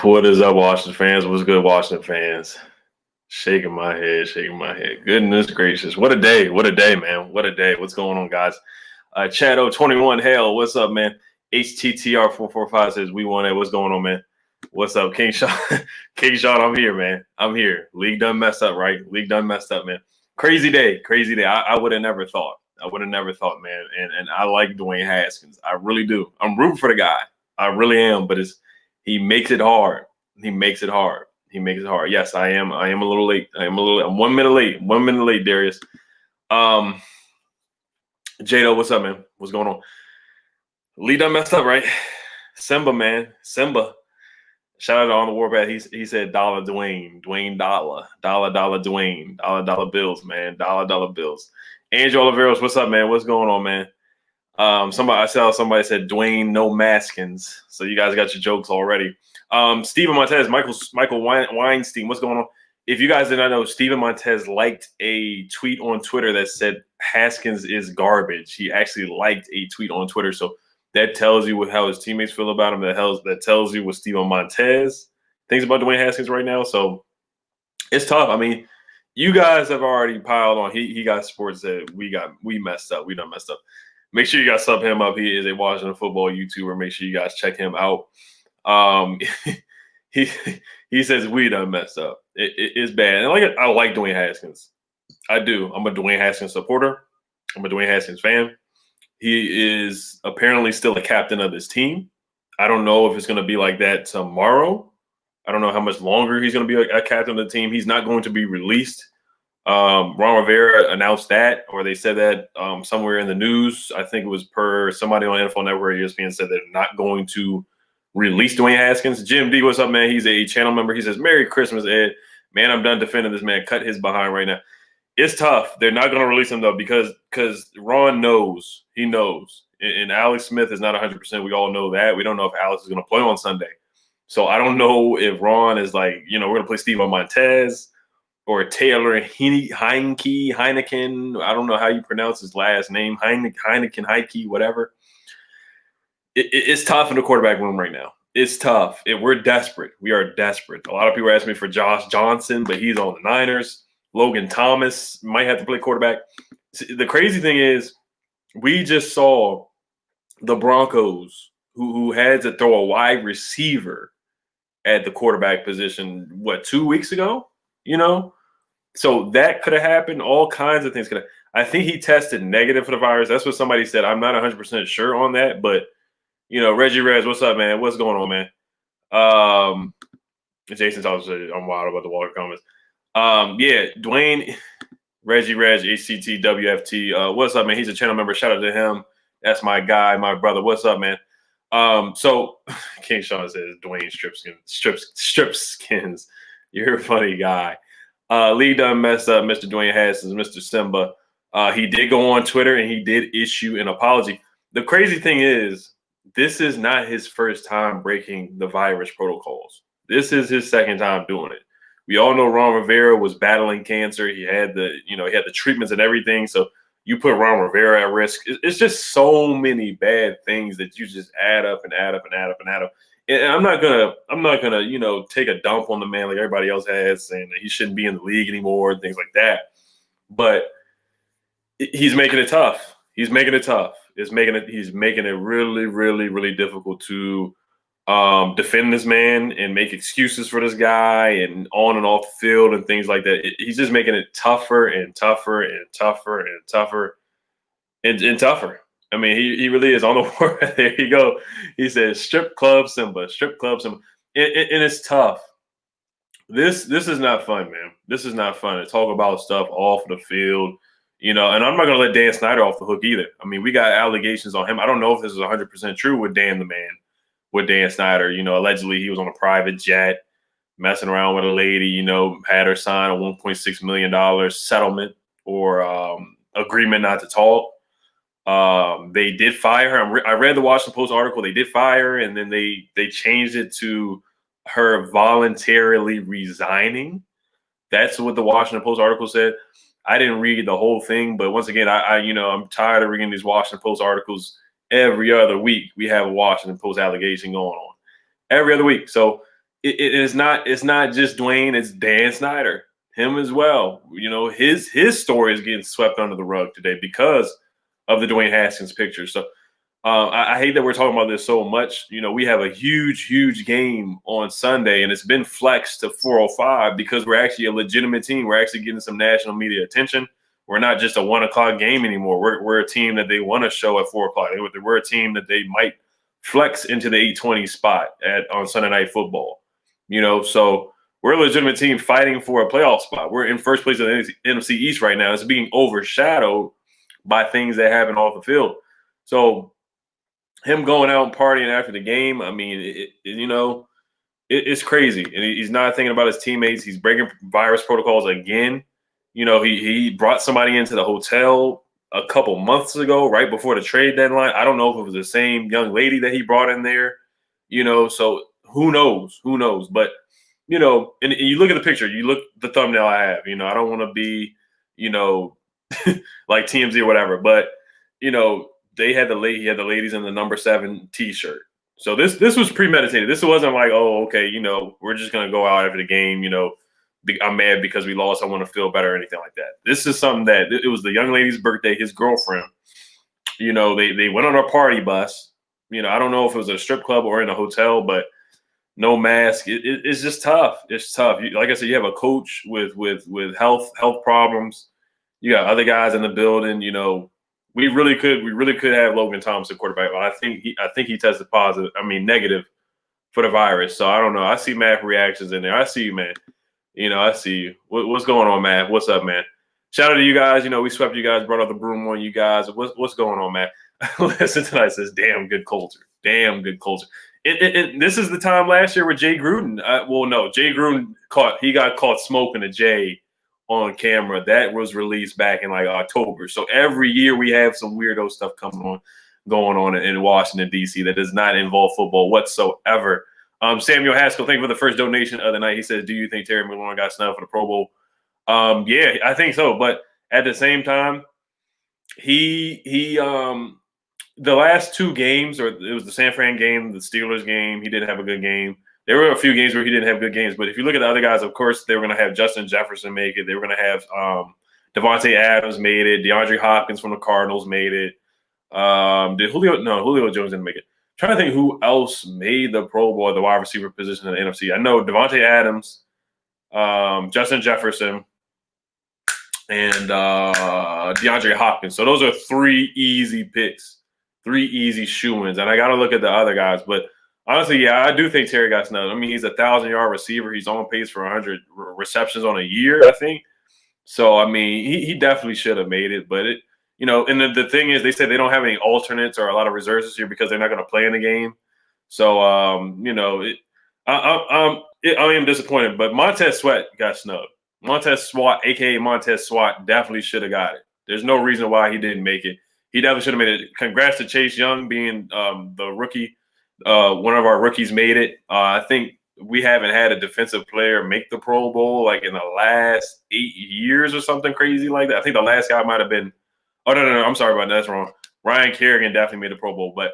What is up, Washington fans? What's good, Washington fans? Shaking my head, shaking my head. Goodness gracious. What a day. What a day, man. What a day. What's going on, guys? Chad021, hell, what's up, man? HTTR445 says, we won it. What's going on, man? What's up, King Sean? King Sean, I'm here, man. I'm here. League done messed up, right? League done messed up, man. Crazy day. Crazy day. I would have never thought. I would have never thought, man. And I like Dwayne Haskins. I really do. I'm rooting for the guy. I really am, but he makes it hard. He makes it hard. He makes it hard. Yes, I am. I am a little late. I'm 1 minute late. 1 minute late, Darius. Jado, what's up, man? What's going on? Lee done messed up, right? Simba, man. Simba. Shout out to On the Warpath. He said dollar Dwayne dollar Dwayne, dollar bills, man. Dollar bills. Andrew Oliveros, what's up, man? What's going on, man? Somebody said Dwayne no maskins. So you guys got your jokes already. Steven Montez, Michael Weinstein, what's going on? If you guys did not know, Steven Montez liked a tweet on Twitter that said Haskins is garbage. He actually liked a tweet on Twitter. So that tells you how his teammates feel about him. That tells you what Steven Montez thinks about Dwayne Haskins right now. So it's tough. I mean, you guys have already piled on. He got sports that we messed up. We done messed up. Make sure you guys sub him up. He is a Washington football YouTuber. Make sure you guys check him out. He says we done messed up. It's bad. And I like Dwayne Haskins. I do. I'm a Dwayne Haskins supporter. I'm a Dwayne Haskins fan. He is apparently still a captain of this team. I don't know if it's going to be like that tomorrow. I don't know how much longer he's going to be a captain of the team. He's not going to be released. Ron Rivera announced that, or they said that somewhere in the news. I think it was per somebody on NFL Network, ESPN said they're not going to release Dwayne Haskins. Jim D, what's up, man? He's a channel member. He says, Merry Christmas, Ed. Man, I'm done defending this man. Cut his behind right now. It's tough. They're not going to release him, though, because Ron knows. He knows. And Alex Smith is not 100%. We all know that. We don't know if Alex is going to play on Sunday. So I don't know if Ron is like, we're going to play Steven Montez or Taylor Heineken. I don't know how you pronounce his last name. Heineken, whatever. It's tough in the quarterback room right now. It's tough. We're desperate. We are desperate. A lot of people are asking me for Josh Johnson, but he's on the Niners. Logan Thomas might have to play quarterback. The crazy thing is we just saw the Broncos who had to throw a wide receiver at the quarterback position, 2 weeks ago? So that could have happened. All kinds of things could have. I think he tested negative for the virus. That's what somebody said. I'm not 100% sure on that, but Reggie Rez, what's up, man? What's going on, man? Jason talks. I'm wild about the Walker comments. Yeah, Dwayne, Reggie Reg, HCT, WFT. What's up, man? He's a channel member. Shout out to him. That's my guy, my brother. What's up, man? So King Sean says Dwayne strip skins. You're a funny guy. Lee done messed up, Mr. Dwayne Haskins, Mr. Simba. He did go on Twitter and he did issue an apology. The crazy thing is, this is not his first time breaking the virus protocols. This is his second time doing it. We all know Ron Rivera was battling cancer. He had the treatments and everything. So you put Ron Rivera at risk. It's just so many bad things that you just add up and add up and add up and add up. And I'm not gonna, take a dump on the man like everybody else has, saying that he shouldn't be in the league anymore and things like that. But he's making it tough. He's making it tough. He's making it really, really, really difficult to defend this man and make excuses for this guy and on and off the field and things like that. He's just making it tougher and tougher and tougher and tougher and tougher. I mean, he really is on the war. There you go. He says, strip club Simba. And it's tough. This is not fun, man. This is not fun to talk about stuff off the field, and I'm not going to let Dan Snyder off the hook either. I mean, we got allegations on him. I don't know if this is 100% true with Dan Snyder. Allegedly he was on a private jet messing around with a lady, had her sign a $1.6 million settlement or agreement not to talk. They did fire her. I read the Washington Post article. They did fire her, and then they changed it to her voluntarily resigning. That's what the Washington Post article said. I didn't read the whole thing, but once again, I'm tired of reading these Washington Post articles. Every other week, we have a Washington Post allegation going on. Every other week. So it's not just Dwayne, it's Dan Snyder, him as well. You know, his story is getting swept under the rug today because of the Dwayne Haskins picture. So I hate that we're talking about this so much. You know, we have a huge game on Sunday, and it's been flexed to 4:05 because we're actually a legitimate team. We're actually getting some national media attention. We're not just a 1 o'clock game anymore. We're a team that they want to show at 4 o'clock. We're a team that they might flex into the 8:20 spot on Sunday Night Football. You know, so we're a legitimate team fighting for a playoff spot. We're in first place in the NFC East right now. It's being overshadowed by things that happen off the field. So him going out and partying after the game, I mean, it's crazy. And he's not thinking about his teammates. He's breaking virus protocols again. You know, he brought somebody into the hotel a couple months ago, right before the trade deadline. I don't know if it was the same young lady that he brought in there, you know, so who knows? Who knows? But, you know, and you look at the picture, you look the thumbnail I have, you know, I don't want to be, you know, like TMZ or whatever, but, you know, he had the ladies in the number 7 T-shirt. So this was premeditated. This wasn't like, oh, okay, you know, we're just gonna go out after the game. You know, I'm mad because we lost. I want to feel better or anything like that. This is something that it was the young lady's birthday. His girlfriend. You know, they went on a party bus. You know, I don't know if it was a strip club or in a hotel, but no mask. It's just tough. It's tough. Like I said, you have a coach with health problems. You got other guys in the building. You know. We really could have Logan Thompson quarterback, but I think he tested positive. I mean negative for the virus. So I don't know. I see Matt reactions in there. I see you, man. You know, I see you. What's going on, Matt? What's up, man? Shout out to you guys. You know, we swept you guys, brought out the broom on you guys. What's going on, Matt? Listen tonight says, damn good culture. Damn good culture. This is the time last year with Jay Gruden. Jay Gruden got caught smoking a J on camera. That was released back in like October. So every year we have some weirdo stuff going on in Washington, D.C. that does not involve football whatsoever. Samuel Haskell, thank you for the first donation of the night. He says, do you think Terry McLaurin got snubbed for the Pro Bowl? Yeah, I think so. But at the same time, he the last 2 games, or it was the San Fran game, the Steelers game, he didn't have a good game. There were a few games where he didn't have good games, but if you look at the other guys, of course, they were going to have Justin Jefferson make it. They were going to have Devontae Adams made it. DeAndre Hopkins from the Cardinals made it. Did Julio? No, Julio Jones didn't make it. I'm trying to think who else made the Pro Bowl at the wide receiver position in the NFC. I know Devontae Adams, Justin Jefferson, and DeAndre Hopkins. So those are 3 easy picks, 3 easy shoo-ins. And I got to look at the other guys, but honestly, yeah, I do think Terry got snubbed. I mean, he's a 1,000-yard receiver. He's on pace for 100 receptions on a year, I think. So, I mean, he definitely should have made it. But, you know, and the thing is, they said they don't have any alternates or a lot of reserves this year because they're not going to play in the game. So, you know, I am disappointed. But Montez Sweat got snubbed. Montez Sweat, a.k.a. Montez Sweat, definitely should have got it. There's no reason why he didn't make it. He definitely should have made it. Congrats to Chase Young being the rookie. One of our rookies made it. I think we haven't had a defensive player make the Pro Bowl like in the last 8 years or something crazy like that. I think the last guy might have been – no, I'm sorry about that. That's wrong. Ryan Kerrigan definitely made the Pro Bowl, but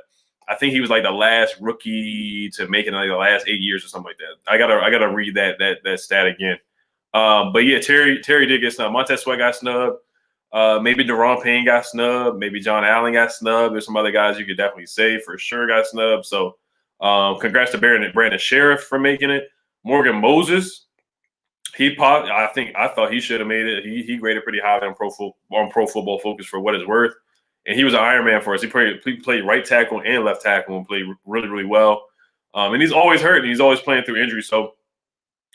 I think he was like the last rookie to make it in like the last 8 years or something like that. I gotta read that stat again. But yeah, Terry did get snubbed. Montez Sweat got snubbed. Maybe Deron Payne got snubbed. Maybe John Allen got snubbed. There's some other guys you could definitely say for sure got snubbed. So congrats to Brandon Sheriff for making it. Morgan Moses, I thought he should have made it. He graded pretty high on Pro Football Focus for what it's worth. And he was an Iron Man for us. He played right tackle and left tackle and played really, really well. And he's always hurt and he's always playing through injury. So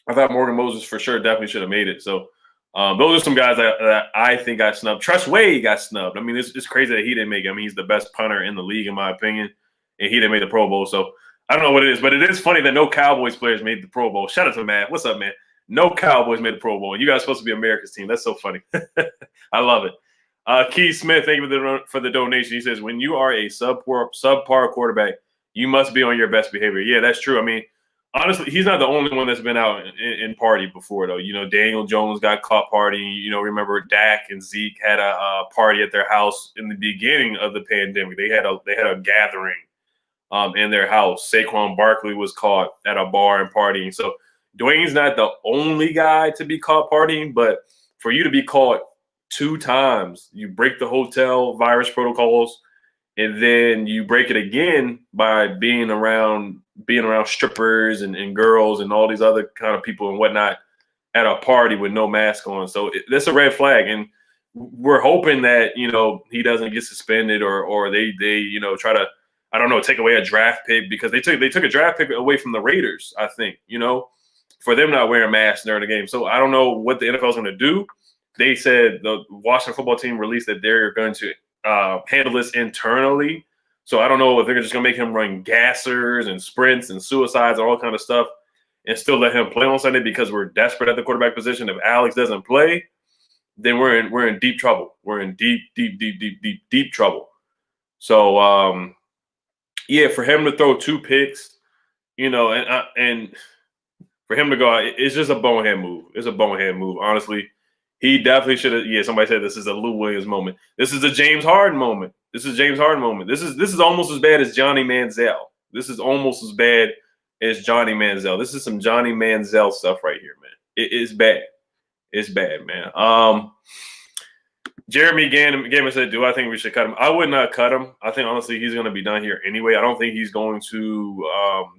I thought Morgan Moses for sure definitely should have made it. So those are some guys that I think got snubbed. Tress Wade got snubbed. I mean, it's crazy that he didn't make it. I mean, he's the best punter in the league, in my opinion, and he didn't make the Pro Bowl. So I don't know what it is, but it is funny that no Cowboys players made the Pro Bowl. Shout out to Matt. What's up, man? No Cowboys made the Pro Bowl. You guys are supposed to be America's team. That's so funny. I love it. Keith Smith, thank you for the donation. He says, when you are a subpar quarterback, you must be on your best behavior. Yeah, that's true. I mean, honestly, he's not the only one that's been out in party before, though. You know, Daniel Jones got caught partying. You know, remember Dak and Zeke had a party at their house in the beginning of the pandemic. They had a gathering in their house. Saquon Barkley was caught at a bar and partying. So Dwayne's not the only guy to be caught partying, but for you to be caught 2 times, you break the hotel virus protocols, and then you break it again by being around strippers and girls and all these other kind of people and whatnot at a party with no mask on. So that's a red flag. And we're hoping that, he doesn't get suspended or they try to, I don't know, take away a draft pick, because they took a draft pick away from the Raiders, I think, for them not wearing masks during the game. So I don't know what the NFL is going to do. They said the Washington football team released that they're going to handle this internally. So I don't know if they're just going to make him run gassers and sprints and suicides and all kind of stuff and still let him play on Sunday because we're desperate at the quarterback position. If Alex doesn't play, then we're in deep trouble. We're in deep trouble. So, yeah, for him to throw 2 picks, and for him to go out, it's just a bonehead move. It's a bonehead move, honestly. He definitely should have. Yeah, somebody said this is a Lou Williams moment. This is a James Harden moment. This is almost as bad as Johnny Manziel. This is almost as bad as Johnny Manziel. This is some Johnny Manziel stuff right here, man. It's bad. It's bad, man. Jeremy Gammon said, do I think we should cut him? I would not cut him. I think, honestly, he's going to be done here anyway. I don't think he's going to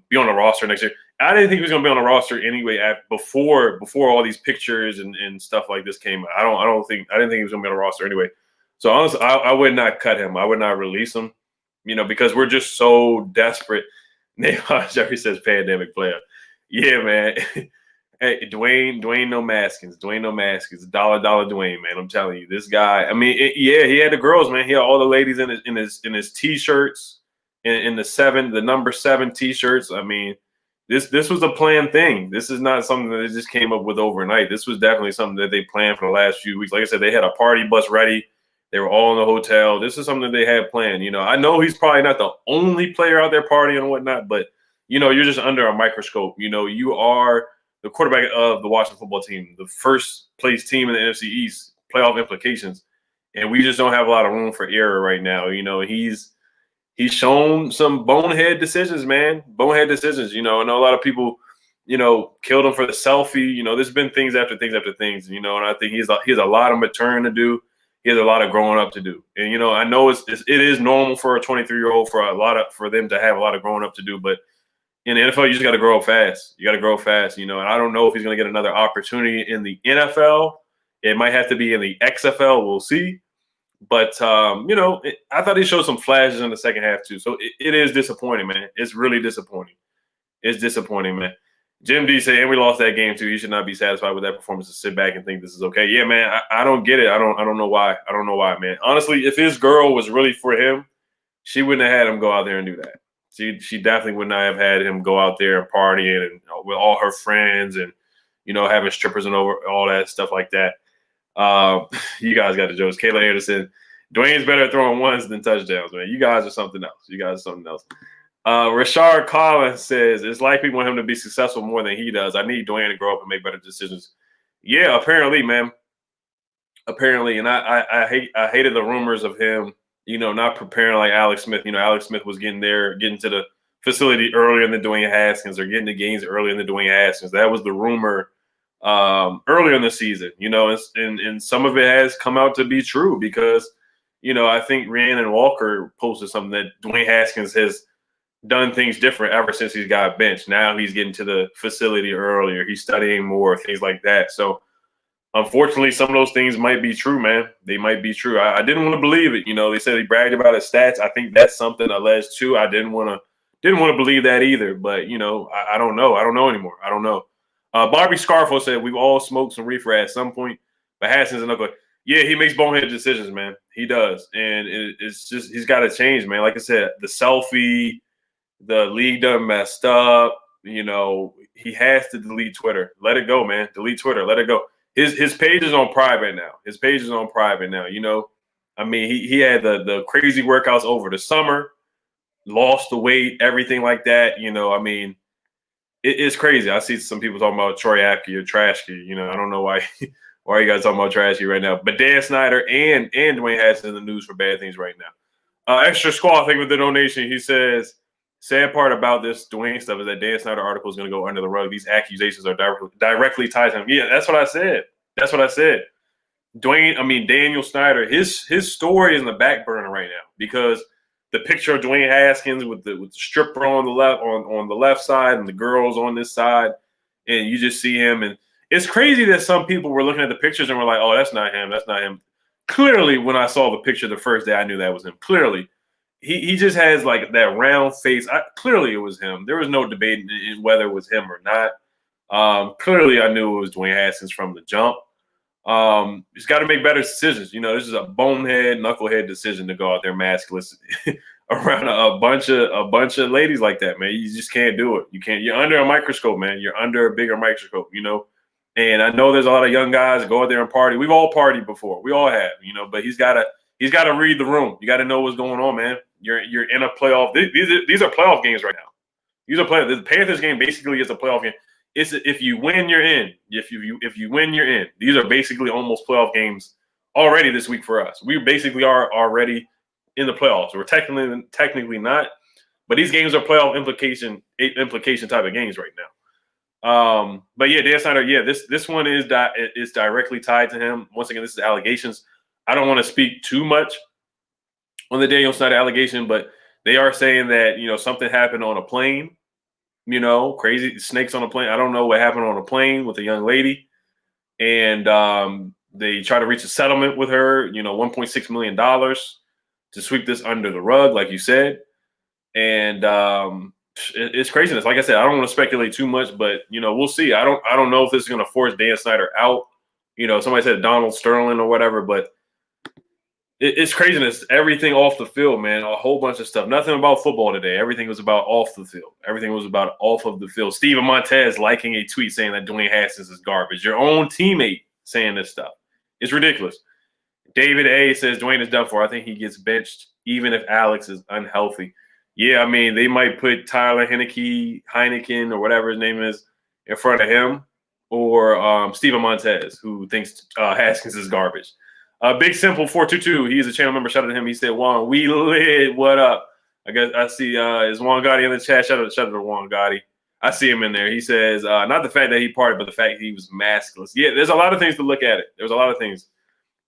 be on the roster next year. I didn't think he was going to be on the roster anyway before all these pictures and stuff like this came out. I didn't think he was going to be on the roster anyway. So, honestly, I would not cut him. I would not release him, because we're just so desperate. Jeffrey says pandemic player. Yeah, man. Hey, Dwayne no Haskins. Dwayne no Haskins. Dollar Dwayne, man. I'm telling you, this guy. I mean, he had the girls, man. He had all the ladies in his t-shirts, in the number 7 t-shirts. I mean, this was a planned thing. This is not something that they just came up with overnight. This was definitely something that they planned for the llast few weeks. Like I said, they had a party bus ready. They were all in the hotel. This is something they had planned. I know he's probably not the only player out there partying and whatnot, but you're just under a microscope. You are the quarterback of the Washington football team, the first place team in the NFC East, playoff implications, and we just don't have a lot of room for error right now. He's shown some bonehead decisions, man. Bonehead decisions. I know a lot of people, killed him for the selfie. There's been things after things after things. And I think he has a lot of maturing to do. He has a lot of growing up to do. And I know it is normal for a 23-year-old for them to have a lot of growing up to do, but in the NFL, you just got to grow up fast. You got to grow fast, and I don't know if he's going to get another opportunity in the NFL. It might have to be in the XFL. We'll see. But, I thought he showed some flashes in the second half, too. So it is disappointing, man. It's really disappointing. It's disappointing, man. Jim D said, and we lost that game, too. You should not be satisfied with that performance to sit back and think this is okay. Yeah, man, I don't get it. I don't know why. I don't know why, man. Honestly, if his girl was really for him, she wouldn't have had him go out there and do that. She definitely would not have had him go out there and partying and with all her friends and, having strippers and all that stuff like that. You guys got the jokes. Kayla Anderson, Dwayne's better at throwing ones than touchdowns, man. You guys are something else. Rashard Collins says, it's likely we want him to be successful more than he does. I need Dwayne to grow up and make better decisions. Yeah, apparently, man. Apparently. And I hated the rumors of him, not preparing like Alex Smith. Alex Smith was getting to the facility earlier than Dwayne Haskins, or getting the games earlier than Dwayne Haskins. That was the rumor earlier in the season, and some of it has come out to be true because, I think Rhiannon Walker posted something that Dwayne Haskins has done things different ever since he's got benched. Now he's getting to the facility earlier. He's studying more, things like that. So, unfortunately, some of those things might be true, man. They might be true. I didn't want to believe it. They said he bragged about his stats. I think that's something alleged too. I didn't want to believe that either. But I don't know. I don't know anymore. I don't know. Barbie Scarfo said we've all smoked some reefer at some point, but Haskins and Uncle. Yeah, he makes bonehead decisions, man. He does, and it's just he's got to change, man. Like I said, the selfie, the league done messed up. He has to delete Twitter. Let it go, man. Delete Twitter. Let it go. His page is on private now. I mean, he had the crazy workouts over the summer, lost the weight, everything like that. I mean, it's crazy. I see some people talking about Troy Apke or Trashke. I don't know why you guys talking about Trashke right now. But Dan Snyder and Dwayne Haskins in the news for bad things right now. Extra Squall, thank you for the donation. He says sad part about this Dwayne stuff is that Dan Snyder article is going to go under the rug. These accusations are directly tied to him. Yeah, that's what I said. That's what I said. Daniel Snyder, his story is in the back burner right now because the picture of Dwayne Haskins with the stripper on the left side and the girls on this side, and you just see him, and it's crazy that some people were looking at the pictures and were like, "Oh, that's not him. That's not him." Clearly, when I saw the picture the first day, I knew that was him. Clearly, he just has like that round face. Clearly, it was him. There was no debate in whether it was him or not. Clearly, I knew it was Dwayne Haskins from the jump. He's got to make better decisions. You know, this is a bonehead, knucklehead decision to go out there maskless around a bunch of ladies like that, man. You just can't do it. You can't. You're under a microscope, man. You're under a bigger microscope, you know. And I know there's a lot of young guys that go out there and party. We've all partied before. We all have, you know. But he's got to read the room. You got to know what's going on, man. You're in a playoff. These are playoff games right now. These are playoff. The Panthers game basically is a playoff game. It's if you win, you're in. If you win, you're in. These are basically almost playoff games already this week for us. We basically are already in the playoffs. We're technically not, but these games are playoff implication type of games right now. But yeah, Dan Snyder, yeah, this one is directly tied to him. Once again, this is allegations. I don't want to speak too much on the Daniel Snyder allegation, but they are saying that, you know, something happened on a plane. You know, crazy snakes on a plane. I don't know what happened on a plane with a young lady. And they try to reach a settlement with her, you know, $1.6 million to sweep this under the rug, like you said. And it's craziness. Like I said, I don't want to speculate too much, but, you know, we'll see. I don't know if this is going to force Dan Snyder out. You know, somebody said Donald Sterling or whatever, but it's craziness. Everything off the field, man. A whole bunch of stuff. Nothing about football today. Everything was about off the field. Everything was about off of the field. Steven Montez liking a tweet saying that Dwayne Haskins is garbage. Your own teammate saying this stuff. It's ridiculous. David A says Dwayne is done for. I think he gets benched even if Alex is unhealthy. Yeah, I mean, they might put Tyler Heineken or whatever his name is in front of him or Steven Montez, who thinks Haskins is garbage. Big Simple 422. He's a channel member. Shout out to him. He said, "Juan, we lit. What up?" I guess I see is Juan Gotti in the chat. Shout out to Juan Gotti. I see him in there. He says, not the fact that he partied, but the fact he was maskless. Yeah, there's a lot of things to look at it. There's a lot of things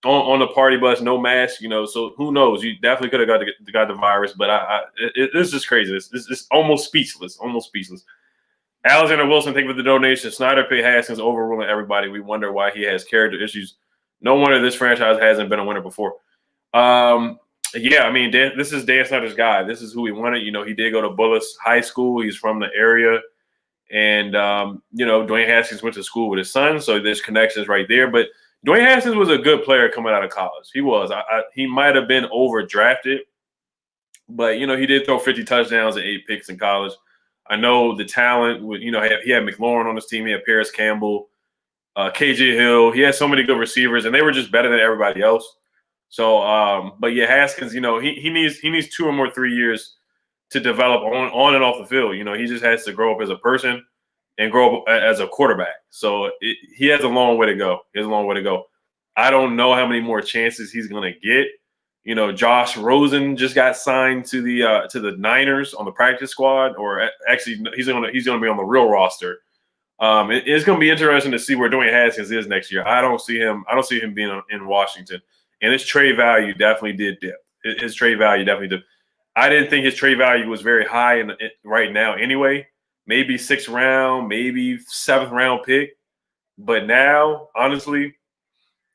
on the party bus, no mask. You know, so who knows? You definitely could have got the virus, but it's just crazy. It's almost speechless. Almost speechless. Alexander Wilson, thank you for the donation. Snyder paid Haskins overruling everybody. We wonder why he has character issues. No wonder this franchise hasn't been a winner before. Yeah, I mean, this is Dan Snyder's guy. This is who he wanted. You know, he did go to Bullis High School. He's from the area. And, you know, Dwayne Haskins went to school with his son, so there's connections right there. But Dwayne Haskins was a good player coming out of college. He was. He might have been overdrafted, but, you know, he did throw 50 touchdowns and 8 picks in college. I know the talent, you know, he had McLaurin on his team. He had Paris Campbell. KJ Hill, he has so many good receivers, and they were just better than everybody else. So, but yeah, Haskins, you know, he needs 2 or more 3 years to develop on and off the field. You know, he just has to grow up as a person and grow up as a quarterback. So he has a long way to go. He has a long way to go. I don't know how many more chances he's going to get. You know, Josh Rosen just got signed to the Niners on the practice squad, or actually he's going to be on the real roster. It's going to be interesting to see where Dwayne Haskins is next year. I don't see him being in Washington, and his trade value definitely did dip. His trade value definitely dipped. I didn't think his trade value was very high right now anyway. Maybe 6th round, maybe 7th round pick, but now honestly,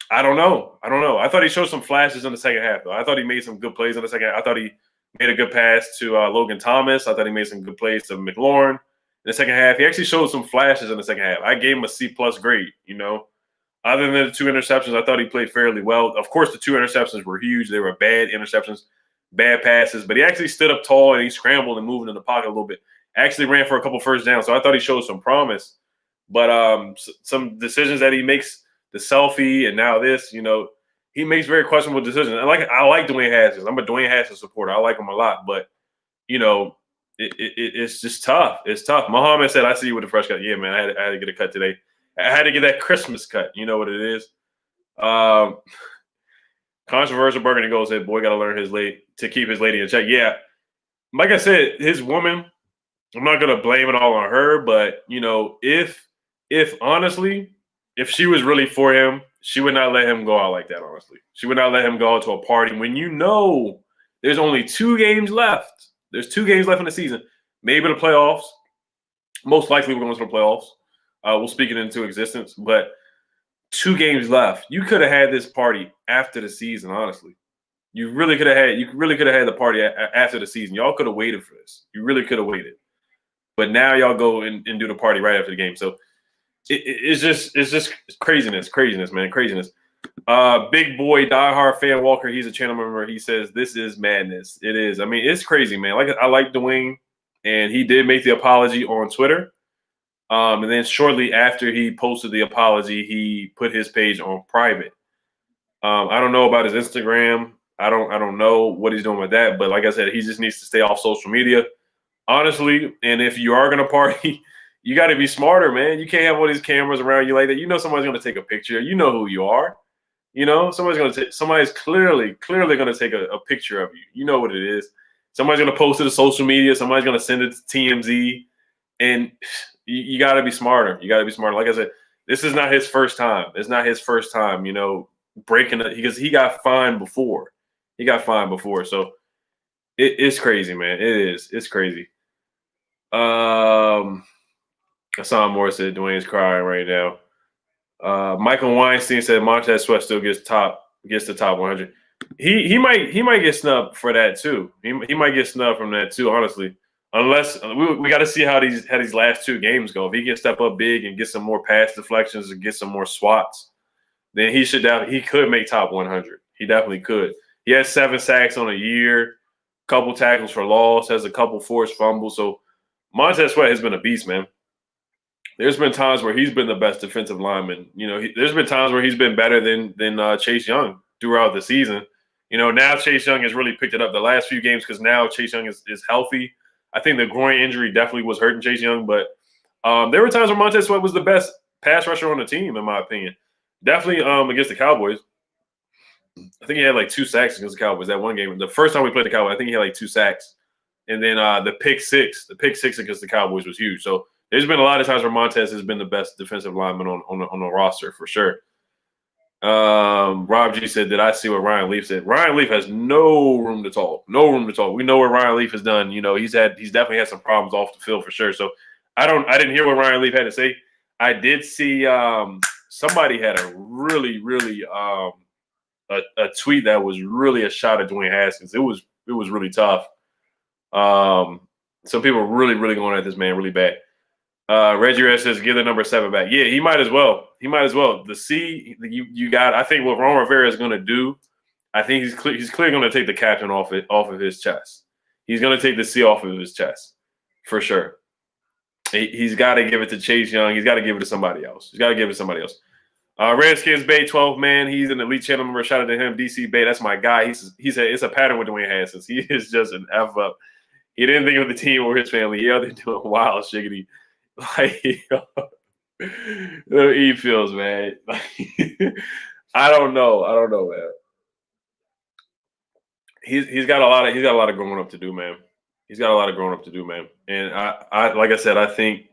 I don't know. I thought he showed some flashes in the second half, though. I thought he made some good plays in the second half. I thought he made a good pass to Logan Thomas. I thought he made some good plays to McLaurin. In the second half, he actually showed some flashes in the second half. I gave him a C+ grade, you know. Other than the 2 interceptions, I thought he played fairly well. Of course, the 2 interceptions were huge. They were bad interceptions, bad passes. But he actually stood up tall and he scrambled and moved in the pocket a little bit. Actually ran for a couple first downs. So I thought he showed some promise. But some decisions that he makes, the selfie and now this, you know, he makes very questionable decisions. And I like Dwayne Haskins. I'm a Dwayne Haskins supporter. I like him a lot. But, you know, it's just tough. It's tough. Muhammad said, "I see you with a fresh cut." Yeah, man, I had to get a cut today. I had to get that Christmas cut. You know what it is. Controversial Burgundy Gold said, "Boy got to learn to keep his lady in check." Yeah, like I said, his woman I'm not gonna blame it all on her, but if honestly, if she was really for him, she would not let him go out like that. Honestly, she would not let him go out to a party when there's only 2 games left. There's 2 games left in the season. Maybe the playoffs. Most likely, we're going to the playoffs. We'll speak it into existence, but 2 games left. You could have had this party after the season. Honestly, you really could have had. You really could have had the party after the season. Y'all could have waited for this. You really could have waited. But now y'all go and do the party right after the game. So it's just craziness, man, craziness. Big boy, diehard fan Walker. He's a channel member. He says this is madness. It is. I mean, it's crazy, man. Like I like Dwayne, and he did make the apology on Twitter. And then shortly after he posted the apology, he put his page on private. I don't know about his Instagram. I don't know what he's doing with that. But like I said, he just needs to stay off social media. Honestly, and if you are gonna party, you got to be smarter, man. You can't have all these cameras around you like that. Somebody's gonna take a picture. You know who you are. Somebody's clearly gonna take a picture of you. You know what it is. Somebody's gonna post it to social media. Somebody's gonna send it to TMZ, and you got to be smarter. You got to be smarter. Like I said, this is not his first time. It's not his first time. Breaking it because he got fined before. So it's crazy, man. It is. It's crazy. I saw Moore said Dwayne's crying right now. Michael Weinstein said Montez Sweat still gets the top 100. He might get snubbed for that too. He might get snubbed from that too. Honestly, unless we got to see how these last 2 games go. If he can step up big and get some more pass deflections and get some more swats, then he could make top 100. He definitely could. He has 7 sacks on a year, couple tackles for loss, has a couple forced fumbles. So Montez Sweat has been a beast, man. There's been times where he's been the best defensive lineman. There's been times where he's been better than Chase Young throughout the season. Now Chase Young has really picked it up the last few games because now Chase Young is healthy. I think the groin injury definitely was hurting Chase Young, but there were times where Montez Sweat was the best pass rusher on the team, in my opinion. Definitely against the Cowboys. I think he had like 2 sacks against the Cowboys that one game. The first time we played the Cowboys, I think he had like 2 sacks. And then the pick six against the Cowboys was huge. So there's been a lot of times where Montez has been the best defensive lineman on the roster for sure. Rob G said, "Did I see what Ryan Leaf said?" Ryan Leaf has no room to talk. No room to talk. We know what Ryan Leaf has done. He's definitely had some problems off the field for sure. So I didn't hear what Ryan Leaf had to say. I did see somebody had a really a tweet that was really a shot at Dwayne Haskins. It was really tough. Some people are really going at this man really bad. Reggie Red says, "Give the number 7 back." Yeah, he might as well. The C you got. I think what Ron Rivera is going to do. I think he's clearly going to take the captain off of his chest. He's going to take the C off of his chest for sure. He's got to give it to Chase Young. He's got to give it to somebody else. Redskins Bay 12 man. He's an elite channel member. Shout out to him. DC Bay. That's my guy. He said it's a pattern with Dwayne Haskins. He is just an F up. He didn't think of the team or his family. Yeah, they're doing wild shiggity. Like, he feels, man. I don't know, man. He's got a lot of growing up to do, man. And I like I said, I think,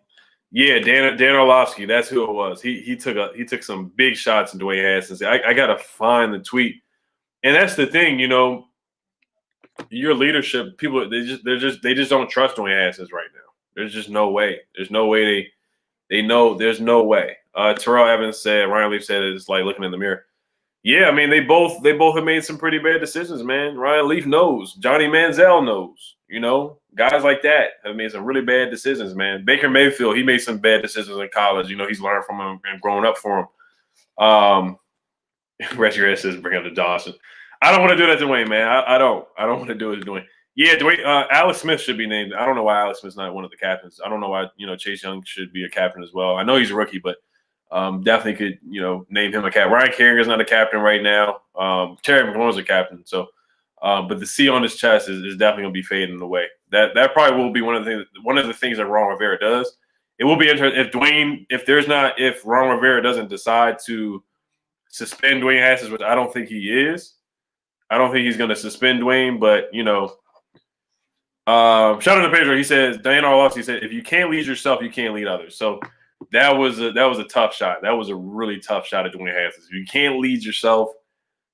yeah, Dan Orlovsky, that's who it was. He took some big shots in Dwayne Haskins. I gotta find the tweet, and that's the thing, your leadership, people they just don't trust Dwayne Haskins right now. There's just no way. There's no way they know. There's no way. Terrell Evans said, Ryan Leaf said it's like looking in the mirror. Yeah, I mean they both have made some pretty bad decisions, man. Ryan Leaf knows. Johnny Manziel knows. Guys like that have made some really bad decisions, man. Baker Mayfield, he made some bad decisions in college. He's learned from him and grown up for him. Reggie Red says bring up the Dawson. I don't want to do that to Dwayne, man. I don't want to do it to Dwayne. Yeah, Dwayne. Alex Smith should be named. I don't know why Alex Smith's not one of the captains. I don't know why Chase Young should be a captain as well. I know he's a rookie, but definitely could name him a captain. Ryan Kerrigan's not a captain right now. Terry McLaurin's a captain. So, but the C on his chest is definitely gonna be fading away. That probably will be one of the things that Ron Rivera does. It will be interesting if Ron Rivera doesn't decide to suspend Dwayne Haskins, which I don't think he is. I don't think he's going to suspend Dwayne, but Shout out to Pedro. He says, Diane Arlox, he said, if you can't lead yourself, you can't lead others. So that was a tough shot. That was a really tough shot at Dwayne Haskins. If you can't lead yourself,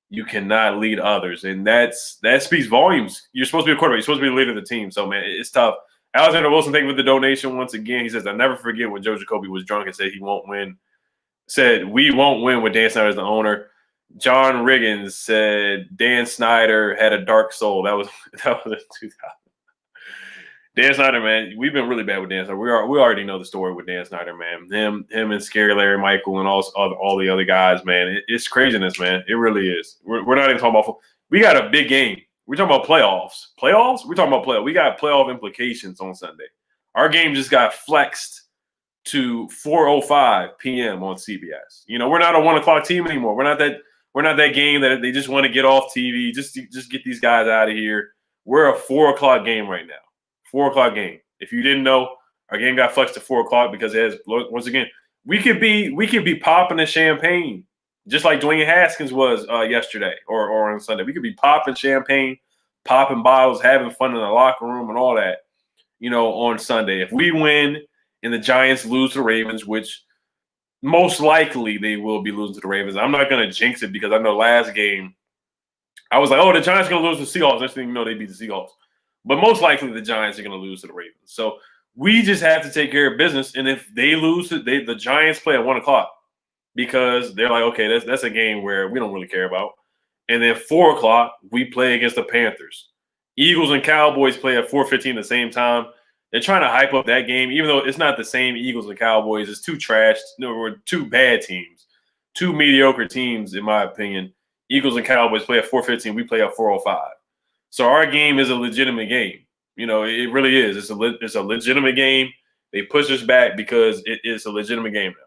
you cannot lead others. And that speaks volumes. You're supposed to be a quarterback. You're supposed to be the leader of the team. So, man, it's tough. Alexander Wilson, thank you for the donation once again. He says, I'll never forget when Joe Jacoby was drunk and said he won't win. Said, we won't win with Dan Snyder as the owner. John Riggins said, Dan Snyder had a dark soul. That was in 2000. Dan Snyder, man, we've been really bad with Dan Snyder. We already know the story with Dan Snyder, man. Him and Scary Larry Michael and all the other guys, man. It's craziness, man. It really is. We're not even talking about – we got a big game. We're talking about playoffs. Playoffs? We're talking about playoffs. We got playoff implications on Sunday. Our game just got flexed to 4:05 p.m. on CBS. You know, we're not a 1 o'clock team anymore. We're not that game that they just want to get off TV. Just get these guys out of here. We're a 4 o'clock game right now. 4 o'clock game. If you didn't know, our game got flexed to 4 o'clock because it has, once again, we could be popping the champagne just like Dwayne Haskins was yesterday or on Sunday. We could be popping champagne, popping bottles, having fun in the locker room and all that, you know, on Sunday. If we win and the Giants lose to the Ravens, which most likely they will be losing to the Ravens. I'm not going to jinx it because I know last game I was like, oh, the Giants are going to lose to the Seahawks. Next thing you know, they beat the Seahawks. But most likely the Giants are going to lose to the Ravens. So we just have to take care of business. And if they lose, the Giants play at 1 o'clock because they're like, okay, that's a game where we don't really care about. And then 4 o'clock, we play against the Panthers. Eagles and Cowboys play at 4:15 at the same time. They're trying to hype up that game, even though it's not the same Eagles and Cowboys. It's we're two bad teams, two mediocre teams, in my opinion. Eagles and Cowboys play at 4:15. We play at 4:05. So our game is a legitimate game. You know, it really is. It's a legitimate game. They push us back because it is a legitimate game now.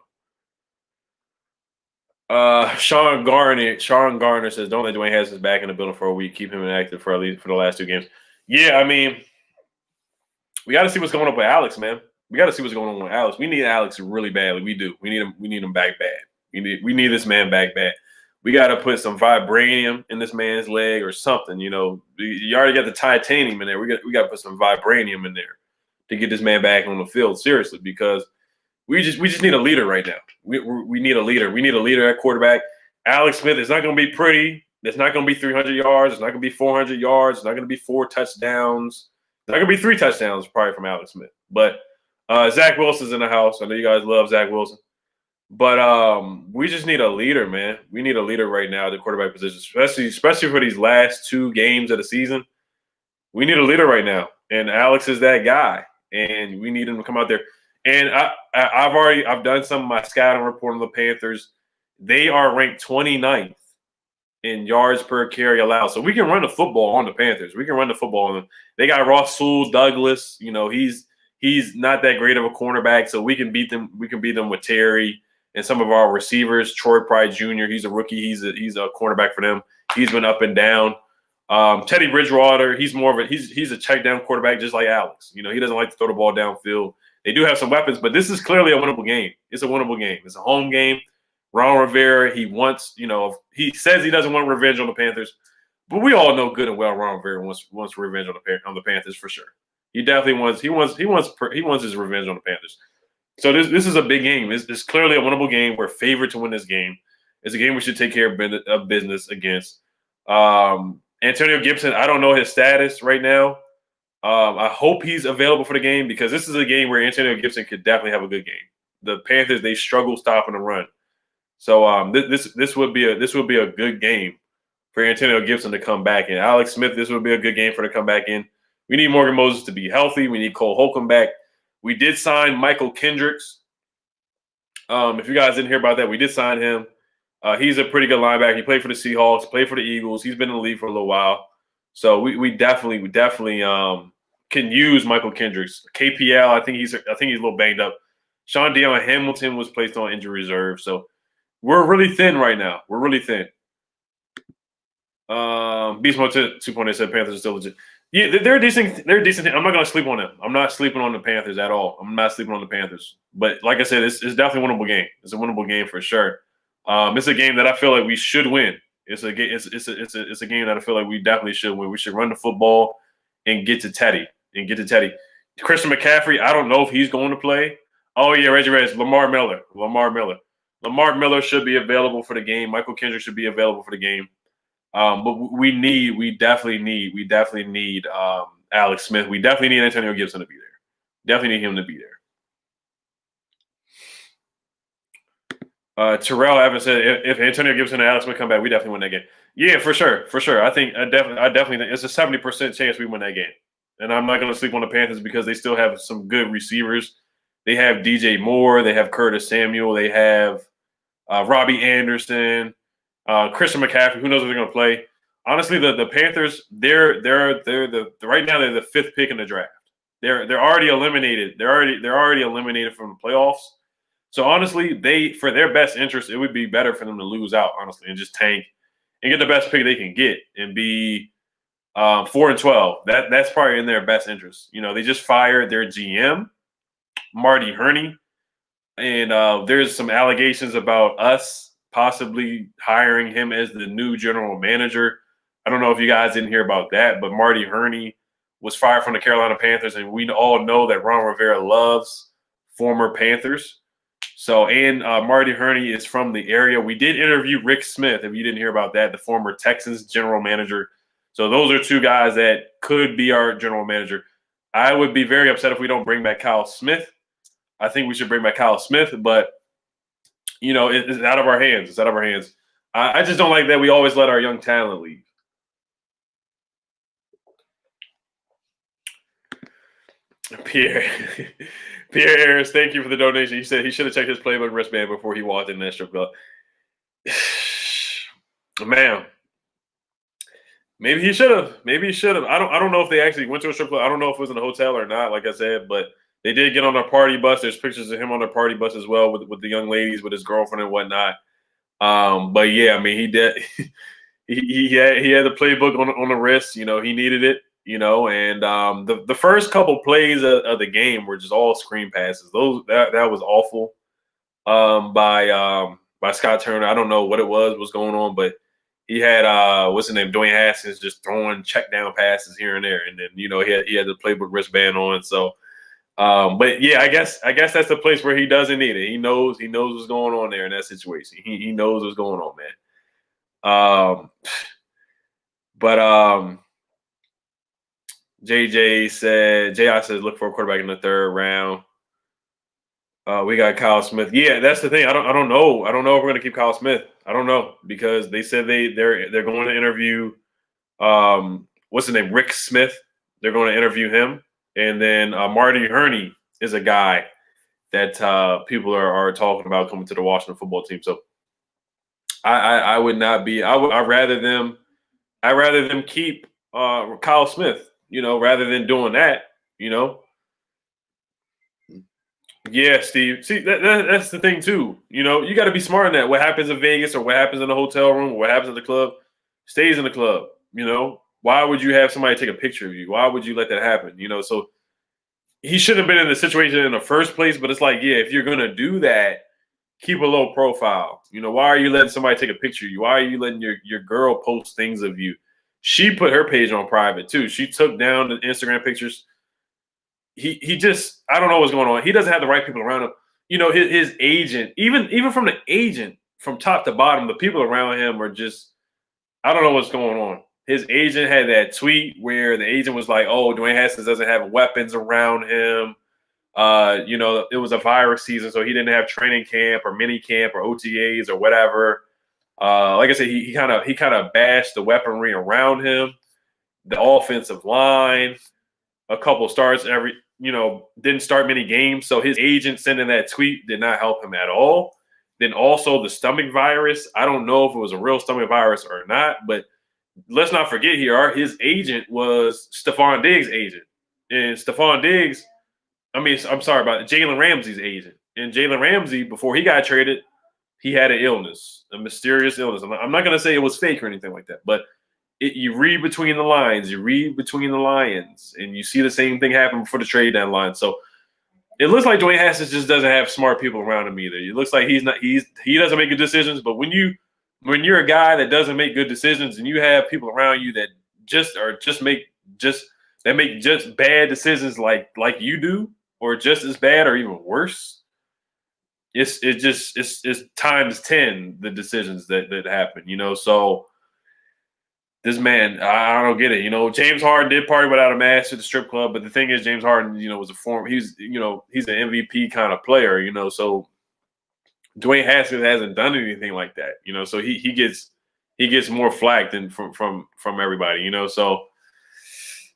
Sean Garner says, don't let Dwayne Haskins back in the building for a week. Keep him inactive for the last 2 games. Yeah, I mean, we got to see what's going on with Alex, man. We got to see what's going on with Alex. We need Alex really badly. We do. We need him back bad. We need this man back bad. We got to put some vibranium in this man's leg or something. You know, you already got the titanium in there. We got to put some vibranium in there to get this man back on the field seriously, because we just need a leader right now. We need a leader. We need a leader at quarterback. Alex Smith is not going to be pretty. It's not going to be 300 yards. It's not going to be 400 yards. It's not going to be 4 touchdowns. It's not going to be 3 touchdowns probably from Alex Smith. But Zach Wilson's in the house. I know you guys love Zach Wilson. But we just need a leader, man. We need a leader right now at the quarterback position, especially for these last 2 games of the season. We need a leader right now, and Alex is that guy, and we need him to come out there. And I've done some of my scouting report on the Panthers. They are ranked 29th in yards per carry allowed, so we can run the football on the Panthers. We can run the football on them. They got Rasul Douglas. You know, he's not that great of a cornerback, so we can beat them. We can beat them with Terry. And some of our receivers, Troy Pride Jr., he's a rookie. He's a cornerback for them. He's been up and down. Teddy Bridgewater, he's a check down quarterback just like Alex. You know, he doesn't like to throw the ball downfield. They do have some weapons, but this is clearly a winnable game. It's a winnable game. It's a home game. Ron Rivera, he says he doesn't want revenge on the Panthers, but we all know good and well Ron Rivera wants revenge on the Panthers for sure. He definitely wants his revenge on the Panthers. So this is a big game. It's clearly a winnable game. We're favored to win this game. It's a game we should take care of business against. Antonio Gibson, I don't know his status right now. I hope he's available for the game, because this is a game where Antonio Gibson could definitely have a good game. The Panthers, they struggle stopping the run. So this would be a good game for Antonio Gibson to come back in. Alex Smith, this would be a good game for him to come back in. We need Morgan Moses to be healthy. We need Cole Holcomb back. We did sign Michael Kendricks. If you guys didn't hear about that, we did sign him. He's a pretty good linebacker. He played for the Seahawks, played for the Eagles. He's been in the league for a little while. So we definitely can use Michael Kendricks. KPL, I think he's a little banged up. Sean Deion Hamilton was placed on injury reserve. So we're really thin right now. We're really thin. Beast Mode 2.8 said Panthers are still legit. Yeah, they're a decent. They're a decent team. I'm not going to sleep on them. I'm not sleeping on the Panthers at all. I'm not sleeping on the Panthers. But like I said, it's definitely a winnable game. It's a winnable game for sure. It's a game that I feel like we should win. It's a game that I feel like we definitely should win. We should run the football and get to Teddy. and get to Teddy. Christian McCaffrey, I don't know if he's going to play. Oh, yeah, Reggie Reyes, Lamar Miller. Lamar Miller should be available for the game. Michael Kendrick should be available for the game. But we definitely need Alex Smith. We definitely need Antonio Gibson to be there. Definitely need him to be there. Terrell Evans said, if Antonio Gibson and Alex Smith come back, we definitely win that game. Yeah, for sure. I definitely think it's a 70% chance we win that game. And I'm not going to sleep on the Panthers because they still have some good receivers. They have DJ Moore. They have Curtis Samuel. They have Robbie Anderson, Christian McCaffrey. Who knows if they're going to play? Honestly, the Panthers, they're right now they're the 5th pick in the draft. They're already eliminated. They're already eliminated from the playoffs. So honestly, for their best interest, it would be better for them to lose out, honestly, and just tank and get the best pick they can get and be 4-12. That's probably in their best interest. They just fired their GM, Marty Herney, and there's some allegations about us possibly hiring him as the new general manager. I don't know if you guys didn't hear about that, but Marty Herney was fired from the Carolina Panthers, and we all know that Ron Rivera loves former Panthers. So, and Marty Herney is from the area. We did interview Rick Smith, if you didn't hear about that, the former Texans general manager. So those are 2 guys that could be our general manager. I would be very upset if we don't bring back Kyle Smith. I think we should bring back Kyle Smith, but, it's out of our hands. It's out of our hands. I just don't like that we always let our young talent leave. Pierre Harris, thank you for the donation. He said he should have checked his playbook wristband before he walked in that strip club. Man, maybe he should have. I don't know if they actually went to a strip club. I don't know if it was in a hotel or not, like I said, but they did get on their party bus. There's pictures of him on their party bus as well with the young ladies, with his girlfriend and whatnot. But yeah, I mean, he did. he had the playbook on the wrist. He needed it. And the first couple plays of the game were just all screen passes. That was awful by Scott Turner. I don't know what it was going on, but he had what's his name, Dwayne Haskins, just throwing check down passes here and there, and then he had the playbook wristband on. So, but yeah, I guess that's the place where he doesn't need it. He knows what's going on there in that situation. He knows what's going on, man. But J.I. said, look for a quarterback in the 3rd round. We got Kyle Smith. Yeah, that's the thing. I don't know. I don't know if we're going to keep Kyle Smith. I don't know, because they said they're going to interview what's his name, Rick Smith. They're going to interview him, and then Marty Herney is a guy that people are talking about coming to the Washington football team. So I would not be. I'd rather them keep Kyle Smith. Rather than doing that, Yeah, Steve. See, that's the thing too. You got to be smart in that. What happens in Vegas or what happens in the hotel room or what happens at the club stays in the club. Why would you have somebody take a picture of you? Why would you let that happen? So he shouldn't have been in the situation in the first place. But it's like, yeah, if you're gonna do that, keep a low profile. Why are you letting somebody take a picture of you? Why are you letting your girl post things of you? She put her page on private too. She took down the Instagram pictures. He just, I don't know what's going on. He doesn't have the right people around him. His agent, even from the agent, from top to bottom, the people around him are just, I don't know what's going on. His agent had that tweet where the agent was like, "Oh, Dwayne Haskins doesn't have weapons around him. It was a virus season, so he didn't have training camp or mini camp or OTAs or whatever." Like I said, he kind of bashed the weaponry around him, the offensive line, a couple starts didn't start many games. So his agent sending that tweet did not help him at all. Then also the stomach virus. I don't know if it was a real stomach virus or not, but let's not forget here, his agent was Stephon Diggs' agent. And Stephon Diggs, I'm sorry about Jalen Ramsey's agent. And Jalen Ramsey, before he got traded, he had an illness, a mysterious illness. I'm not going to say it was fake or anything like that, but you read between the lines, you read between the lions, and you see the same thing happen before the trade deadline. So it looks like Dwayne Haskins just doesn't have smart people around him either. It looks like he doesn't make good decisions. But when you're a guy that doesn't make good decisions and you have people around you that just that make just bad decisions like you do, or just as bad or even worse. It's times 10 the decisions that happen, So this man, I don't get it. James Harden did party without a mask at the strip club, but the thing is, James Harden, was he's an MVP kind of player, So Dwayne Haskins hasn't done anything like that, So he gets more flack than from everybody, So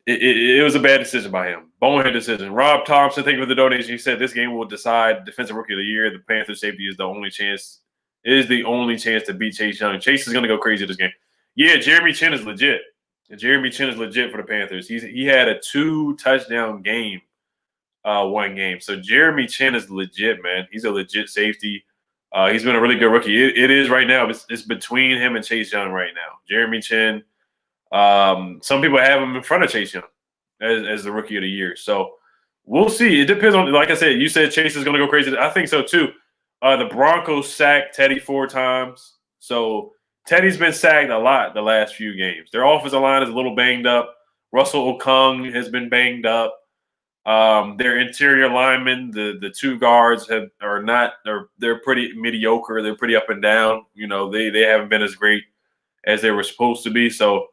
it was a bad decision by him. Bonehead decision. Rob Thompson, thank you for the donation. He said this game will decide Defensive Rookie of the Year. The Panthers safety is the only chance. It is the only chance to beat Chase Young. Chase is going to go crazy this game. Yeah, Jeremy Chin is legit. Jeremy Chin is legit for the Panthers. He had a 2-touchdown game, one game. So Jeremy Chin is legit, man. He's a legit safety. He's been a really good rookie. It is right now. It's between him and Chase Young right now. Jeremy Chin. Some people have him in front of Chase Young as the Rookie of the Year. So we'll see. It depends on, like I said, you said Chase is going to go crazy. I think so too. The Broncos sacked Teddy 4 times. So Teddy's been sacked a lot the last few games. Their offensive line is a little banged up. Russell Okung has been banged up. Their interior linemen, the 2 guards they're pretty mediocre. They're pretty up and down. They haven't been as great as they were supposed to be. So